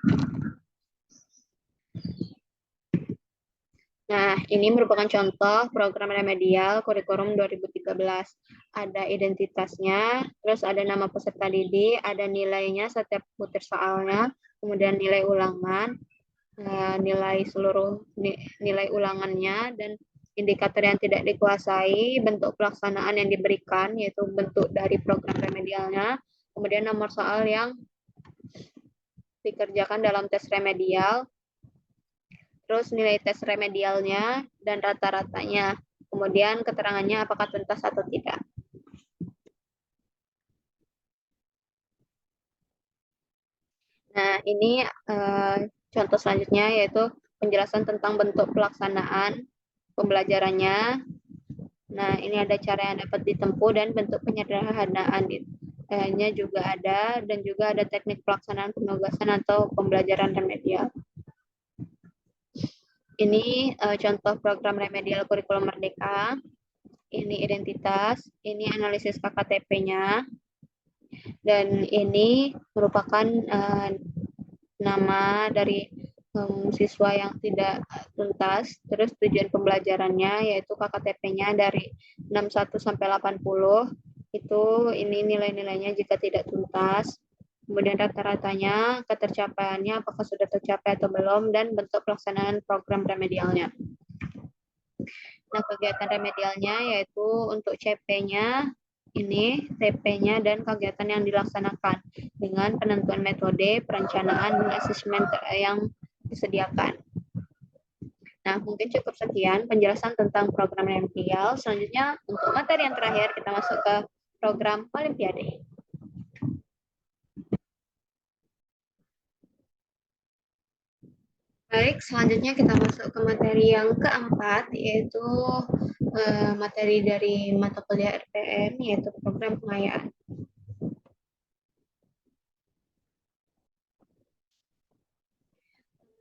Nah, ini merupakan contoh program remedial kurikulum 2013. Ada identitasnya, terus ada nama peserta didik, ada nilainya setiap butir soalnya, kemudian nilai ulangan, nilai nilai ulangannya, dan indikator yang tidak dikuasai, bentuk pelaksanaan yang diberikan, yaitu bentuk dari program remedialnya, kemudian nomor soal yang dikerjakan dalam tes remedial, terus nilai tes remedialnya dan rata-ratanya, kemudian keterangannya apakah tuntas atau tidak. Nah, ini contoh selanjutnya yaitu penjelasan tentang bentuk pelaksanaan pembelajarannya. Nah, ini ada cara yang dapat ditempuh dan bentuk penyederhanaan nya juga ada, dan juga ada teknik pelaksanaan penugasan atau pembelajaran remedial. Ini contoh program remedial kurikulum Merdeka. Ini identitas, ini analisis KKTP-nya, dan ini merupakan nama dari siswa yang tidak tuntas. Terus tujuan pembelajarannya yaitu KKTP-nya dari 61 sampai 80. Itu ini nilai-nilainya jika tidak tuntas. Kemudian rata-ratanya, ketercapaiannya apakah sudah tercapai atau belum, dan bentuk pelaksanaan program remedialnya. Nah, kegiatan remedialnya yaitu untuk CP-nya, ini TP-nya, dan kegiatan yang dilaksanakan dengan penentuan metode, perencanaan, dan asesmen yang disediakan. Nah, mungkin cukup sekian penjelasan tentang program remedial. Selanjutnya, untuk materi yang terakhir, kita masuk ke program Olimpiade. Baik, selanjutnya kita masuk ke materi yang keempat, yaitu materi dari mata kuliah RPM, yaitu program pengayaan.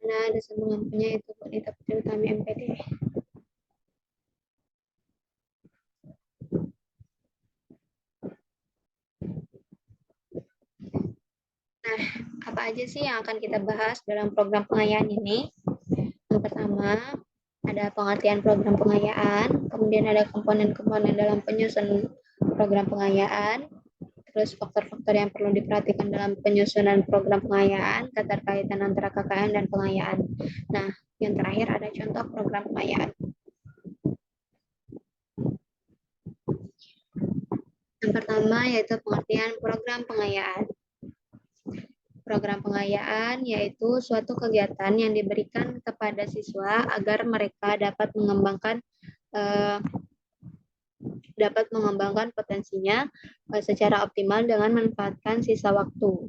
Nah, ada sambungan punya itu Wanita Putri Utami MPD. Nah, apa aja sih yang akan kita bahas dalam program pengayaan ini? Yang pertama, ada pengertian program pengayaan, kemudian ada komponen-komponen dalam penyusunan program pengayaan, terus faktor-faktor yang perlu diperhatikan dalam penyusunan program pengayaan, keterkaitan antara KKN dan pengayaan. Nah, yang terakhir ada contoh program pengayaan. Yang pertama yaitu pengertian program pengayaan. Program pengayaan yaitu suatu kegiatan yang diberikan kepada siswa agar mereka dapat mengembangkan potensinya secara optimal dengan memanfaatkan sisa waktu.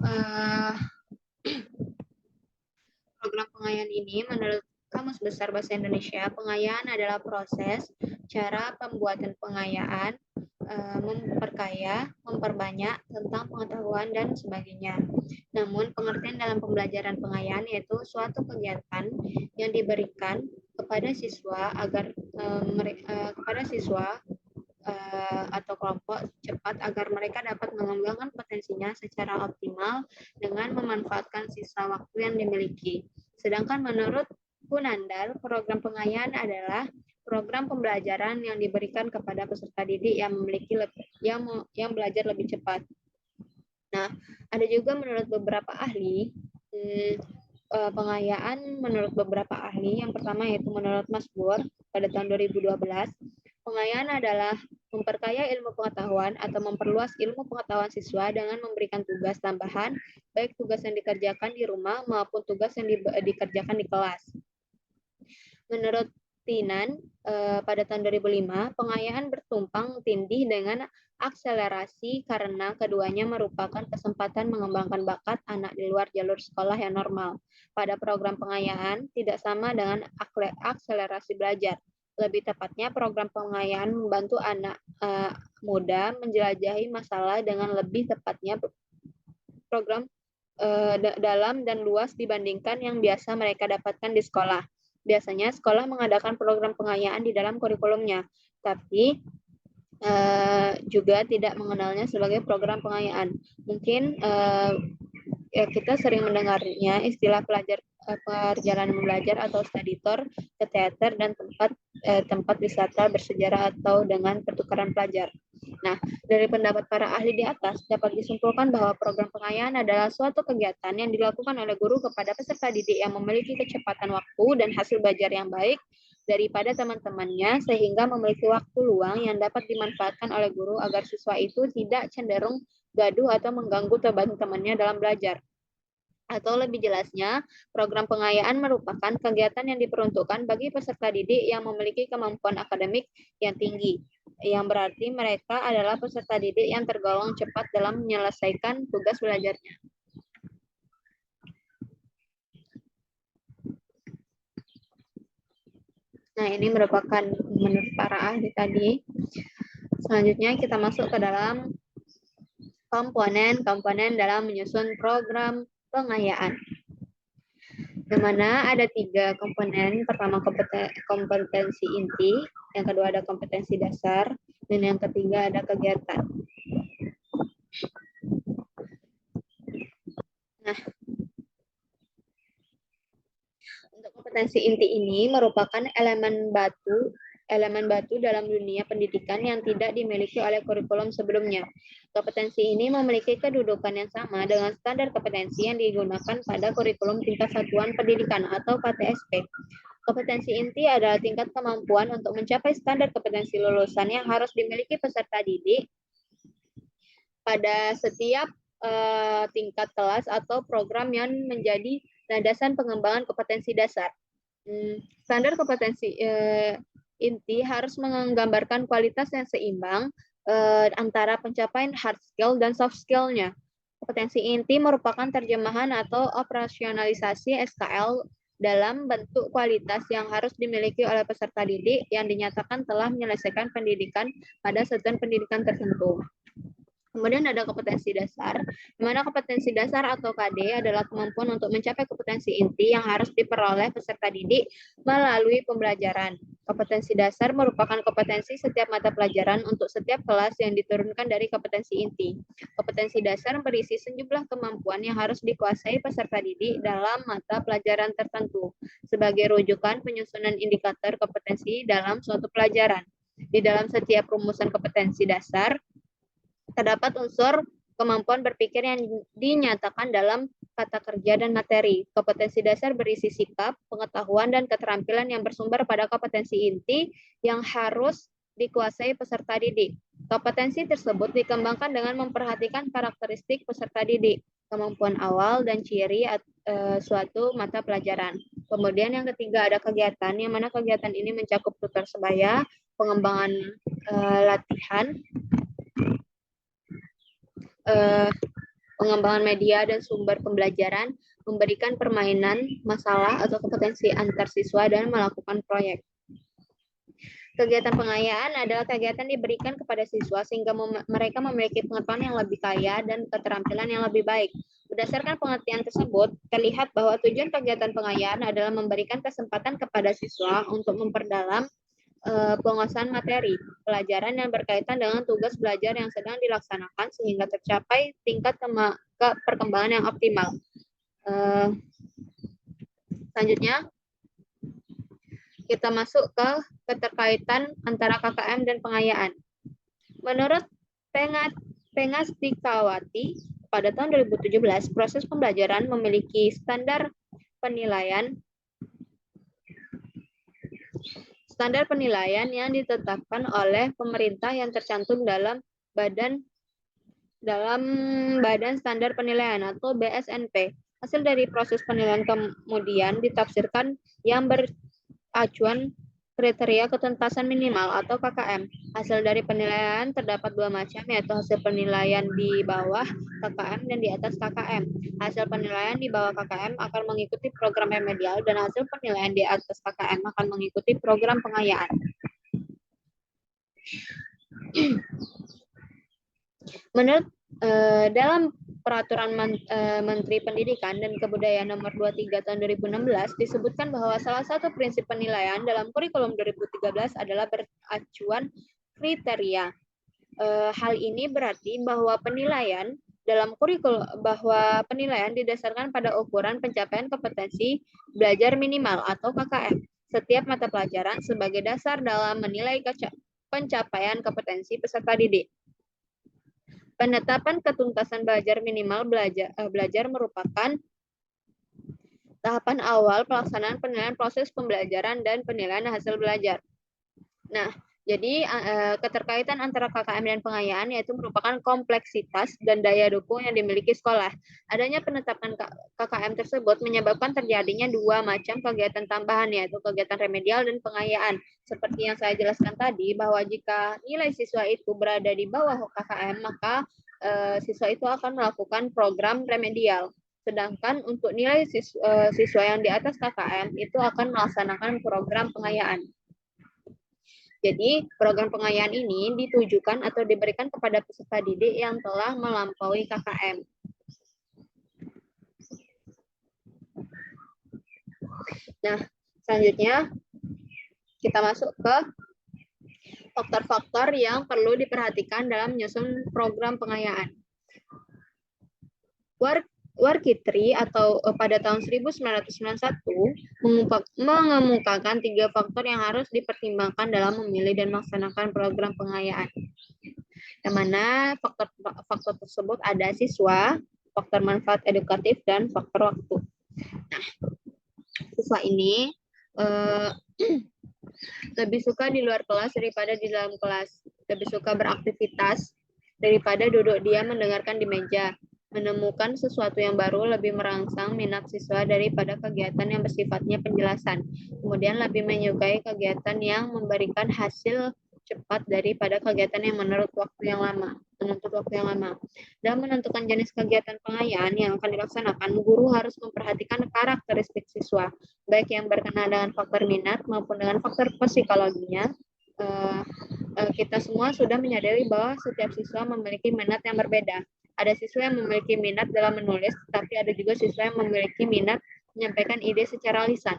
Nah, program pengayaan ini menurut Kamus Besar Bahasa Indonesia, pengayaan adalah proses, cara pembuatan pengayaan, memperkaya, memperbanyak tentang pengetahuan dan sebagainya. Namun pengertian dalam pembelajaran pengayaan yaitu suatu kegiatan yang diberikan kepada siswa agar atau kelompok cepat agar mereka dapat mengembangkan potensinya secara optimal dengan memanfaatkan sisa waktu yang dimiliki. Sedangkan menurut Kunandal, program pengayaan adalah program pembelajaran yang diberikan kepada peserta didik yang belajar lebih cepat. Nah, ada juga menurut beberapa ahli, pengayaan menurut beberapa ahli, yang pertama yaitu menurut Mas Bur pada tahun 2012, pengayaan adalah memperkaya ilmu pengetahuan atau memperluas ilmu pengetahuan siswa dengan memberikan tugas tambahan, baik tugas yang dikerjakan di rumah maupun tugas yang dikerjakan di kelas. Menurut Tinan, pada tahun 2005, pengayaan bertumpang tindih dengan akselerasi karena keduanya merupakan kesempatan mengembangkan bakat anak di luar jalur sekolah yang normal. Pada program pengayaan tidak sama dengan akselerasi belajar. Lebih tepatnya, program pengayaan membantu anak muda menjelajahi masalah dengan lebih tepatnya program dalam dan luas dibandingkan yang biasa mereka dapatkan di sekolah. Biasanya sekolah mengadakan program pengayaan di dalam kurikulumnya, tapi juga tidak mengenalnya sebagai program pengayaan. Mungkin kita sering mendengarnya istilah perjalanan belajar atau study tour ke teater dan tempat wisata bersejarah atau dengan pertukaran pelajar. Nah, dari pendapat para ahli di atas, dapat disimpulkan bahwa program pengayaan adalah suatu kegiatan yang dilakukan oleh guru kepada peserta didik yang memiliki kecepatan waktu dan hasil belajar yang baik daripada teman-temannya, sehingga memiliki waktu luang yang dapat dimanfaatkan oleh guru agar siswa itu tidak cenderung gaduh atau mengganggu teman-temannya dalam belajar. Atau lebih jelasnya, program pengayaan merupakan kegiatan yang diperuntukkan bagi peserta didik yang memiliki kemampuan akademik yang tinggi, yang berarti mereka adalah peserta didik yang tergolong cepat dalam menyelesaikan tugas belajarnya. Nah, ini merupakan menurut para ahli tadi. Selanjutnya kita masuk ke dalam komponen dalam menyusun program pengayaan. Di mana ada 3 komponen. Pertama kompetensi inti, yang kedua ada kompetensi dasar, dan yang ketiga ada kegiatan. Nah, untuk kompetensi inti ini merupakan elemen batu dalam dunia pendidikan yang tidak dimiliki oleh kurikulum sebelumnya. Kompetensi ini memiliki kedudukan yang sama dengan standar kompetensi yang digunakan pada kurikulum tingkat satuan pendidikan atau KTSP. Kompetensi inti adalah tingkat kemampuan untuk mencapai standar kompetensi lulusan yang harus dimiliki peserta didik pada setiap tingkat kelas atau program yang menjadi landasan pengembangan kompetensi dasar. Standar kompetensi inti harus menggambarkan kualitas yang seimbang antara pencapaian hard skill dan soft skill-nya. Kompetensi inti merupakan terjemahan atau operasionalisasi SKL dalam bentuk kualitas yang harus dimiliki oleh peserta didik yang dinyatakan telah menyelesaikan pendidikan pada satuan pendidikan tertentu. Kemudian ada kompetensi dasar, di mana kompetensi dasar atau KD adalah kemampuan untuk mencapai kompetensi inti yang harus diperoleh peserta didik melalui pembelajaran. Kompetensi dasar merupakan kompetensi setiap mata pelajaran untuk setiap kelas yang diturunkan dari kompetensi inti. Kompetensi dasar berisi sejumlah kemampuan yang harus dikuasai peserta didik dalam mata pelajaran tertentu, sebagai rujukan penyusunan indikator kompetensi dalam suatu pelajaran. Di dalam setiap rumusan kompetensi dasar, terdapat unsur kemampuan berpikir yang dinyatakan dalam kata kerja dan materi. Kompetensi dasar berisi sikap, pengetahuan, dan keterampilan yang bersumber pada kompetensi inti yang harus dikuasai peserta didik. Kompetensi tersebut dikembangkan dengan memperhatikan karakteristik peserta didik, kemampuan awal, dan ciri suatu mata pelajaran. Kemudian yang ketiga ada kegiatan, yang mana kegiatan ini mencakup tutor sebaya, pengembangan latihan, pengembangan media dan sumber pembelajaran, memberikan permainan, masalah atau kompetensi antar siswa, dan melakukan proyek. Kegiatan pengayaan adalah kegiatan diberikan kepada siswa sehingga mereka memiliki pengetahuan yang lebih kaya dan keterampilan yang lebih baik. Berdasarkan pengertian tersebut, terlihat bahwa tujuan kegiatan pengayaan adalah memberikan kesempatan kepada siswa untuk memperdalam penguasaan materi pelajaran yang berkaitan dengan tugas belajar yang sedang dilaksanakan sehingga tercapai tingkat perkembangan yang optimal. Selanjutnya, kita masuk ke keterkaitan antara KKM dan pengayaan. Menurut Pengastikawati, pada tahun 2017, proses pembelajaran memiliki standar penilaian yang ditetapkan oleh pemerintah yang tercantum dalam Badan Standar Penilaian atau BSNP. Hasil dari proses penilaian kemudian ditafsirkan yang beracuan kriteria ketuntasan minimal atau KKM. Hasil dari penilaian terdapat 2 macam, yaitu hasil penilaian di bawah KKM dan di atas KKM. Hasil penilaian di bawah KKM akan mengikuti program remedial dan hasil penilaian di atas KKM akan mengikuti program pengayaan. Menurut dalam Peraturan Menteri Pendidikan dan Kebudayaan Nomor 23 Tahun 2016 disebutkan bahwa salah satu prinsip penilaian dalam kurikulum 2013 adalah beracuan kriteria. Hal ini berarti bahwa penilaian didasarkan pada ukuran pencapaian kompetensi belajar minimal atau KKM setiap mata pelajaran sebagai dasar dalam menilai pencapaian kompetensi peserta didik. Penetapan ketuntasan belajar minimal belajar merupakan tahapan awal pelaksanaan penilaian proses pembelajaran dan penilaian hasil belajar. Nah, Jadi keterkaitan antara KKM dan pengayaan yaitu merupakan kompleksitas dan daya dukung yang dimiliki sekolah. Adanya penetapan KKM tersebut menyebabkan terjadinya dua macam kegiatan tambahan yaitu kegiatan remedial dan pengayaan. Seperti yang saya jelaskan tadi bahwa jika nilai siswa itu berada di bawah KKM maka siswa itu akan melakukan program remedial. Sedangkan untuk nilai siswa yang di atas KKM itu akan melaksanakan program pengayaan. Jadi, program pengayaan ini ditujukan atau diberikan kepada peserta didik yang telah melampaui KKM. Nah, selanjutnya kita masuk ke faktor-faktor yang perlu diperhatikan dalam menyusun program pengayaan. Warkitri atau pada tahun 1991 mengemukakan 3 faktor yang harus dipertimbangkan dalam memilih dan melaksanakan program pengayaan. Yang mana faktor tersebut ada siswa, faktor manfaat edukatif, dan faktor waktu. Nah, siswa ini lebih suka di luar kelas daripada di dalam kelas, lebih suka beraktivitas daripada duduk diam mendengarkan di meja. Menemukan sesuatu yang baru lebih merangsang minat siswa daripada kegiatan yang bersifatnya penjelasan. Kemudian lebih menyukai kegiatan yang memberikan hasil cepat daripada kegiatan yang menuntut waktu yang lama. Dalam menentukan jenis kegiatan pengayaan yang akan dilaksanakan, guru harus memperhatikan karakteristik siswa, baik yang berkenaan dengan faktor minat maupun dengan faktor psikologinya. Kita semua sudah menyadari bahwa setiap siswa memiliki minat yang berbeda. Ada siswa yang memiliki minat dalam menulis, tapi ada juga siswa yang memiliki minat menyampaikan ide secara lisan.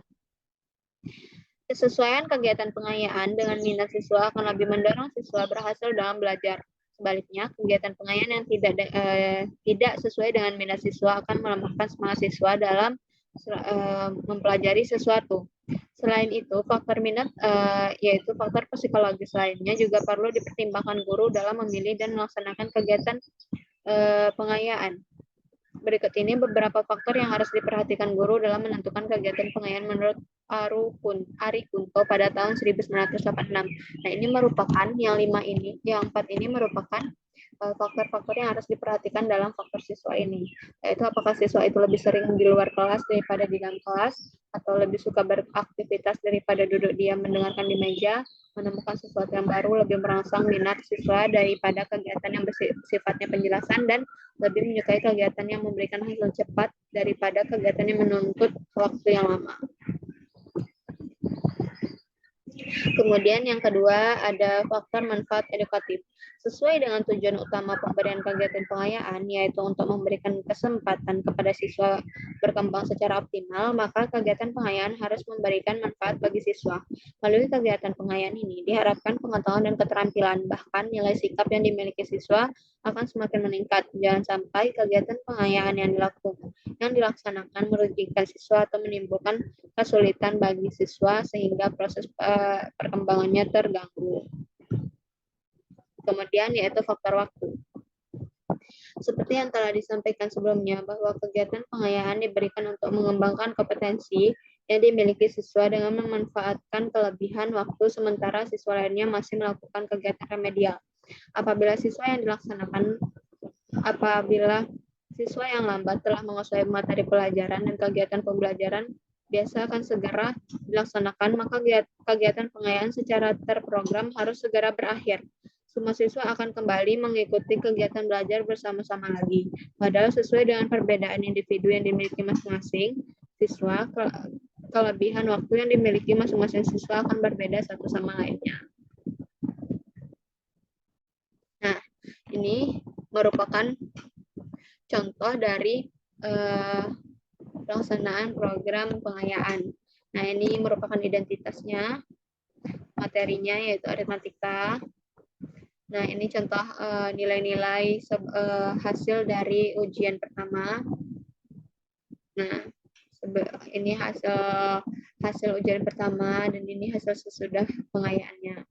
Kesesuaian kegiatan pengayaan dengan minat siswa akan lebih mendorong siswa berhasil dalam belajar. Sebaliknya, kegiatan pengayaan yang tidak sesuai dengan minat siswa akan melemahkan semangat siswa dalam mempelajari sesuatu. Selain itu, faktor minat yaitu faktor psikologis lainnya juga perlu dipertimbangkan guru dalam memilih dan melaksanakan kegiatan pengayaan. Berikut ini beberapa faktor yang harus diperhatikan guru dalam menentukan kegiatan pengayaan menurut Ari Kunto pada tahun 1986. Nah, ini merupakan yang 4 ini merupakan faktor-faktor yang harus diperhatikan dalam faktor siswa ini, yaitu apakah siswa itu lebih sering di luar kelas daripada di dalam kelas, atau lebih suka beraktivitas daripada duduk diam mendengarkan di meja, menemukan sesuatu yang baru lebih merangsang minat siswa daripada kegiatan yang bersifatnya penjelasan, dan lebih menyukai kegiatan yang memberikan hasil cepat daripada kegiatan yang menuntut waktu yang lama. Kemudian yang kedua ada faktor manfaat edukatif. Sesuai dengan tujuan utama pemberian kegiatan pengayaan, yaitu untuk memberikan kesempatan kepada siswa berkembang secara optimal, maka kegiatan pengayaan harus memberikan manfaat bagi siswa. Melalui kegiatan pengayaan ini, diharapkan pengetahuan dan keterampilan, bahkan nilai sikap yang dimiliki siswa akan semakin meningkat. Jangan sampai kegiatan pengayaan yang dilaksanakan merugikan siswa atau menimbulkan kesulitan bagi siswa sehingga proses perkembangannya terganggu. Kemudian yaitu faktor waktu. Seperti yang telah disampaikan sebelumnya, bahwa kegiatan pengayaan diberikan untuk mengembangkan kompetensi yang dimiliki siswa dengan memanfaatkan kelebihan waktu sementara siswa lainnya masih melakukan kegiatan remedial. Apabila siswa yang lambat telah menguasai materi pelajaran dan kegiatan pembelajaran biasa akan segera dilaksanakan, maka kegiatan pengayaan secara terprogram harus segera berakhir. Semua siswa akan kembali mengikuti kegiatan belajar bersama-sama lagi. Padahal sesuai dengan perbedaan individu yang dimiliki masing-masing siswa, kelebihan waktu yang dimiliki masing-masing siswa akan berbeda satu sama lainnya. Nah, ini merupakan contoh dari pelaksanaan program pengayaan. Nah, ini merupakan identitasnya, materinya yaitu aritmatika. Nah, ini contoh nilai-nilai hasil dari ujian pertama. Nah, ini hasil ujian pertama dan ini hasil sesudah pengayaannya.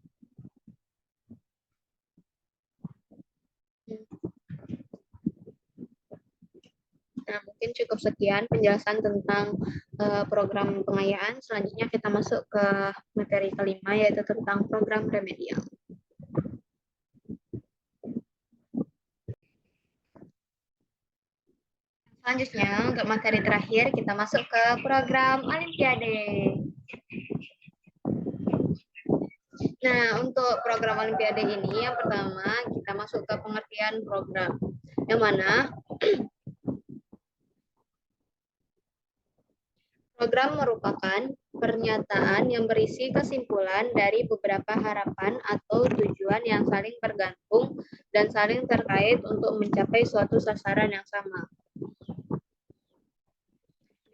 Nah, mungkin cukup cukup sekian penjelasan tentang program pengayaan. Selanjutnya kita masuk ke materi kelima, yaitu tentang program remedial. Selanjutnya, untuk materi terakhir, kita masuk ke program Olimpiade. Nah, untuk program Olimpiade ini, yang pertama kita masuk ke pengertian program, yang mana program merupakan pernyataan yang berisi kesimpulan dari beberapa harapan atau tujuan yang saling bergantung dan saling terkait untuk mencapai suatu sasaran yang sama.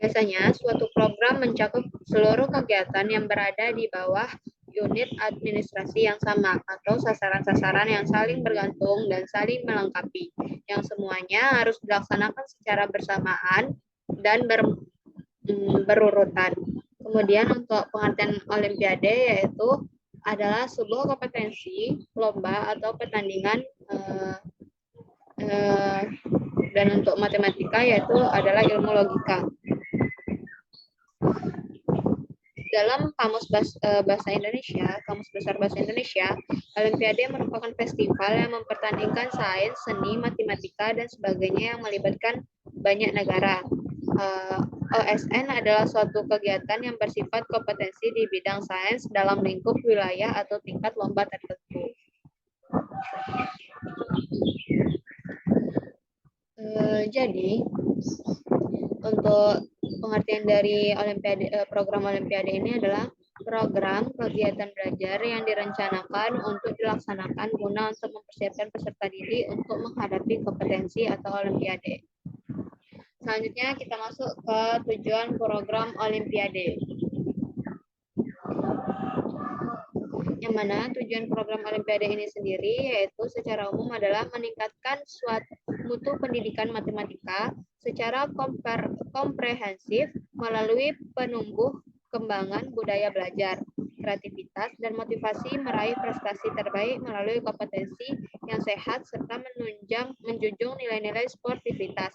Biasanya, suatu program mencakup seluruh kegiatan yang berada di bawah unit administrasi yang sama atau sasaran-sasaran yang saling bergantung dan saling melengkapi, yang semuanya harus dilaksanakan secara bersamaan dan berurutan. Kemudian untuk pengertian Olimpiade yaitu adalah sebuah kompetensi, lomba atau pertandingan dan untuk matematika yaitu adalah ilmu logika. Dalam Kamus Bahasa Indonesia, Kamus Besar Bahasa Indonesia, Olimpiade merupakan festival yang mempertandingkan sains, seni, matematika, dan sebagainya yang melibatkan banyak negara. OSN adalah suatu kegiatan yang bersifat kompetensi di bidang sains dalam lingkup wilayah atau tingkat lomba tertentu. Jadi, untuk pengertian dari program Olimpiade ini adalah program kegiatan belajar yang direncanakan untuk dilaksanakan guna untuk mempersiapkan peserta didik untuk menghadapi kompetensi atau Olimpiade. Selanjutnya kita masuk ke tujuan program Olimpiade. Yang mana tujuan program Olimpiade ini sendiri yaitu secara umum adalah meningkatkan suatu mutu pendidikan matematika secara komprehensif melalui penumbuh kembangan budaya belajar, kreativitas, dan motivasi meraih prestasi terbaik melalui kompetensi yang sehat serta menjunjung nilai-nilai sportivitas.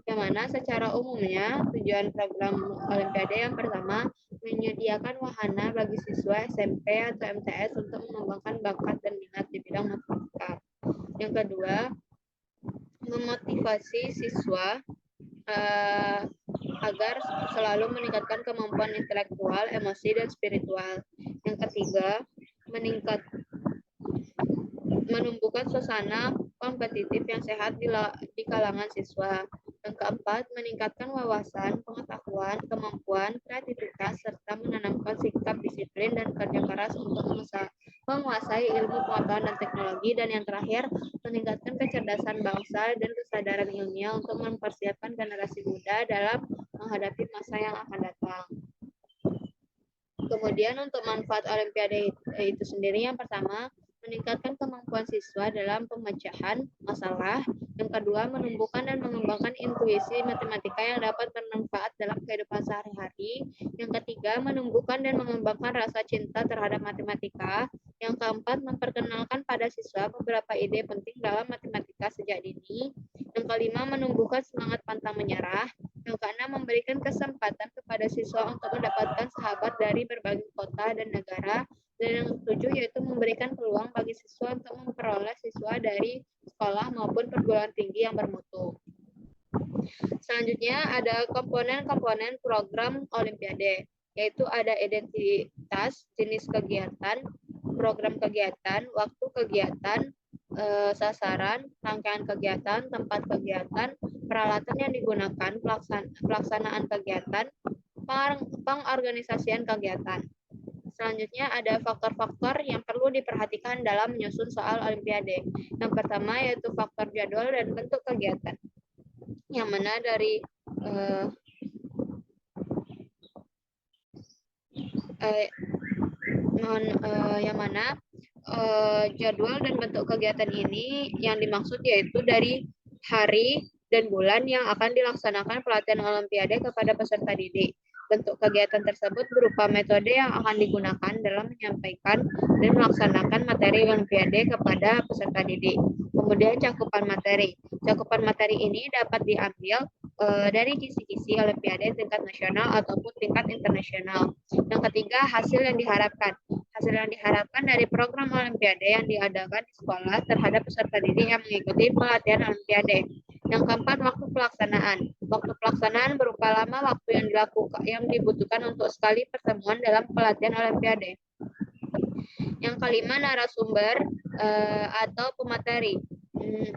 Yang mana secara umumnya tujuan program Olimpiade yang pertama menyediakan wahana bagi siswa SMP atau MTS untuk mengembangkan bakat dan minat di bidang matematika. Yang kedua, memotivasi siswa agar selalu meningkatkan kemampuan intelektual, emosi, dan spiritual. Yang ketiga, menumbuhkan suasana kompetitif yang sehat di kalangan siswa. Yang keempat, meningkatkan wawasan, pengetahuan, kemampuan, kreativitas, serta menanamkan sikap disiplin dan kerja keras untuk menguasai ilmu pengetahuan dan teknologi. Dan yang terakhir, meningkatkan kecerdasan bangsa dan kesadaran ilmiah untuk mempersiapkan generasi muda dalam menghadapi masa yang akan datang. Kemudian untuk manfaat Olimpiade itu sendiri, yang pertama, meningkatkan kemampuan siswa dalam pemecahan masalah. Yang kedua, menumbuhkan dan mengembangkan intuisi matematika yang dapat bermanfaat dalam kehidupan sehari-hari. Yang ketiga, menumbuhkan dan mengembangkan rasa cinta terhadap matematika. Yang keempat, memperkenalkan pada siswa beberapa ide penting dalam matematika sejak dini. Yang kelima, menumbuhkan semangat pantang menyerah. Yang keenam, memberikan kesempatan kepada siswa untuk mendapatkan sahabat dari berbagai kota dan negara. Dan yang ketujuh yaitu memberikan peluang bagi siswa untuk memperoleh siswa dari sekolah maupun perguruan tinggi yang bermutu. Selanjutnya ada komponen-komponen program Olimpiade, yaitu ada identitas, jenis kegiatan, program kegiatan, waktu kegiatan, sasaran, rangkaian kegiatan, tempat kegiatan, peralatan yang digunakan, pelaksanaan kegiatan, pengorganisasian kegiatan. Selanjutnya ada faktor-faktor yang perlu diperhatikan dalam menyusun soal Olimpiade. Yang pertama yaitu faktor jadwal dan bentuk kegiatan. Yang mana dari jadwal dan bentuk kegiatan ini yang dimaksud yaitu dari hari dan bulan yang akan dilaksanakan pelatihan Olimpiade kepada peserta didik. Bentuk kegiatan tersebut berupa metode yang akan digunakan dalam menyampaikan dan melaksanakan materi Olimpiade kepada peserta didik. Kemudian cakupan materi. Cakupan materi ini dapat diambil dari kisi-kisi Olimpiade tingkat nasional ataupun tingkat internasional. Yang ketiga, hasil yang diharapkan. Hasil yang diharapkan dari program Olimpiade yang diadakan di sekolah terhadap peserta didik yang mengikuti pelatihan Olimpiade. Yang keempat, waktu pelaksanaan. Waktu pelaksanaan berupa lama waktu yang dibutuhkan untuk sekali pertemuan dalam pelatihan Olimpiade. Yang kelima, narasumber atau pemateri.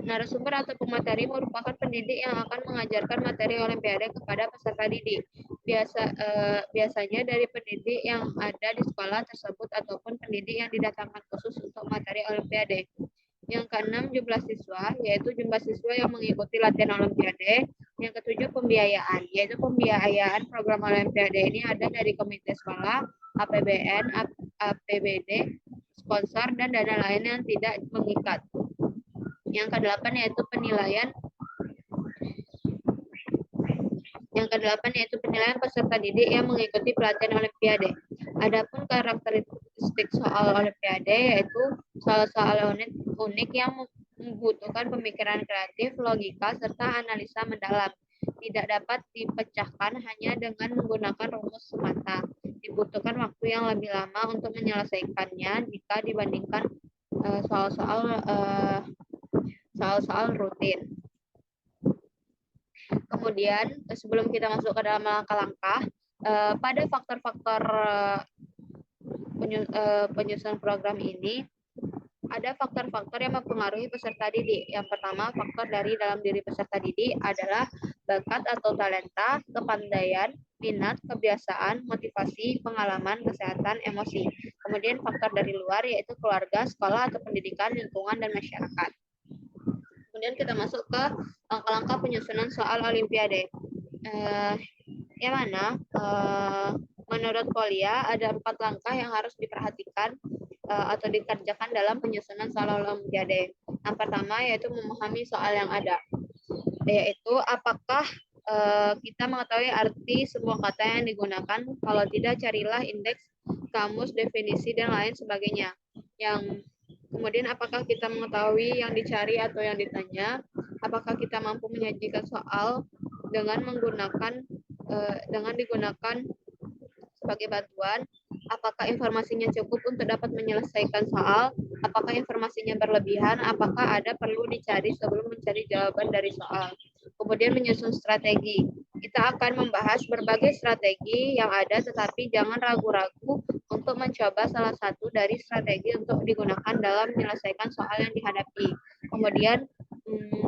Narasumber atau pemateri merupakan pendidik yang akan mengajarkan materi Olimpiade kepada peserta didik. Biasanya dari pendidik yang ada di sekolah tersebut ataupun pendidik yang didatangkan khusus untuk materi Olimpiade. Yang keenam, jumlah siswa, yaitu jumlah siswa yang mengikuti latihan Olimpiade. Yang ketujuh, pembiayaan, yaitu pembiayaan program Olimpiade ini ada dari komite sekolah, APBN, APBD, sponsor, dan dana lain yang tidak mengikat. Yang kedelapan yaitu penilaian. Yang kedelapan yaitu penilaian peserta didik yang mengikuti pelatihan Olimpiade. Adapun karakteristik soal Olimpiade yaitu soal-soal unik yang membutuhkan pemikiran kreatif, logika, serta analisa mendalam. Tidak dapat dipecahkan hanya dengan menggunakan rumus semata. Dibutuhkan waktu yang lebih lama untuk menyelesaikannya jika dibandingkan soal-soal rutin. Kemudian sebelum kita masuk ke dalam langkah-langkah, pada faktor-faktor penyusunan program ini ada faktor-faktor yang mempengaruhi peserta didik. Yang pertama, faktor dari dalam diri peserta didik adalah bakat atau talenta, kepandaian, minat, kebiasaan, motivasi, pengalaman, kesehatan, emosi. Kemudian faktor dari luar yaitu keluarga, sekolah atau pendidikan, lingkungan, dan masyarakat. Kemudian kita masuk ke langkah-langkah penyusunan soal Olimpiade. Yang mana menurut Polia ada 4 langkah yang harus diperhatikan atau dikerjakan dalam penyusunan soal Olimpiade. Yang pertama yaitu memahami soal yang ada, yaitu apakah kita mengetahui arti semua kata yang digunakan. Kalau tidak, carilah indeks, kamus, definisi, dan lain sebagainya. Kemudian apakah kita mengetahui yang dicari atau yang ditanya? Apakah kita mampu menyajikan soal dengan digunakan sebagai bantuan? Apakah informasinya cukup untuk dapat menyelesaikan soal? Apakah informasinya berlebihan? Apakah ada perlu dicari sebelum mencari jawaban dari soal? Kemudian menyusun strategi. Kita akan membahas berbagai strategi yang ada, tetapi jangan ragu-ragu untuk mencoba salah satu dari strategi untuk digunakan dalam menyelesaikan soal yang dihadapi. Kemudian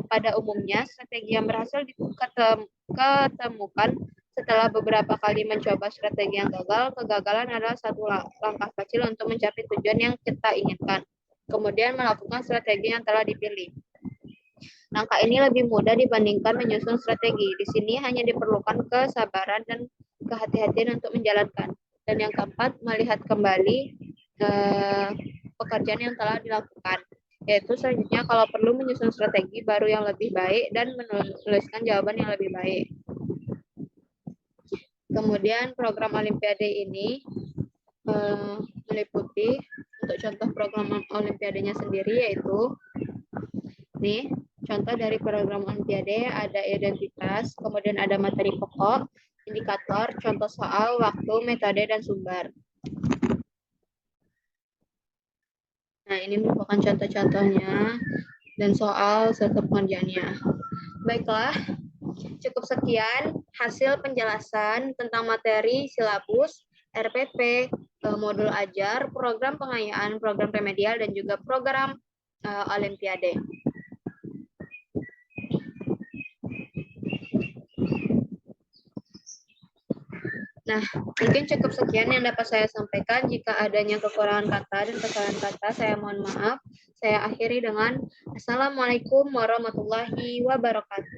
pada umumnya strategi yang berhasil diketemukan setelah beberapa kali mencoba strategi yang gagal. Kegagalan adalah satu langkah kecil untuk mencapai tujuan yang kita inginkan. Kemudian melakukan strategi yang telah dipilih. Langkah ini lebih mudah dibandingkan menyusun strategi. Di sini hanya diperlukan kesabaran dan kehati-hatian untuk menjalankan. Dan yang keempat, melihat kembali pekerjaan yang telah dilakukan. Yaitu selanjutnya kalau perlu menyusun strategi baru yang lebih baik dan menuliskan jawaban yang lebih baik. Kemudian program Olimpiade ini meliputi untuk contoh program Olimpiadenya sendiri yaitu nih. Contoh dari program Olimpiade ada identitas, kemudian ada materi pokok, indikator, contoh soal, waktu, metode, dan sumber. Nah, ini merupakan contoh-contohnya dan soal serta pengerjaannya. Baiklah, cukup sekian hasil penjelasan tentang materi silabus, RPP, modul ajar, program pengayaan, program remedial, dan juga program Olimpiade. Nah, mungkin cukup sekian yang dapat saya sampaikan. Jika adanya kekurangan kata dan kesalahan kata, saya mohon maaf. Saya akhiri dengan Assalamualaikum warahmatullahi wabarakatuh.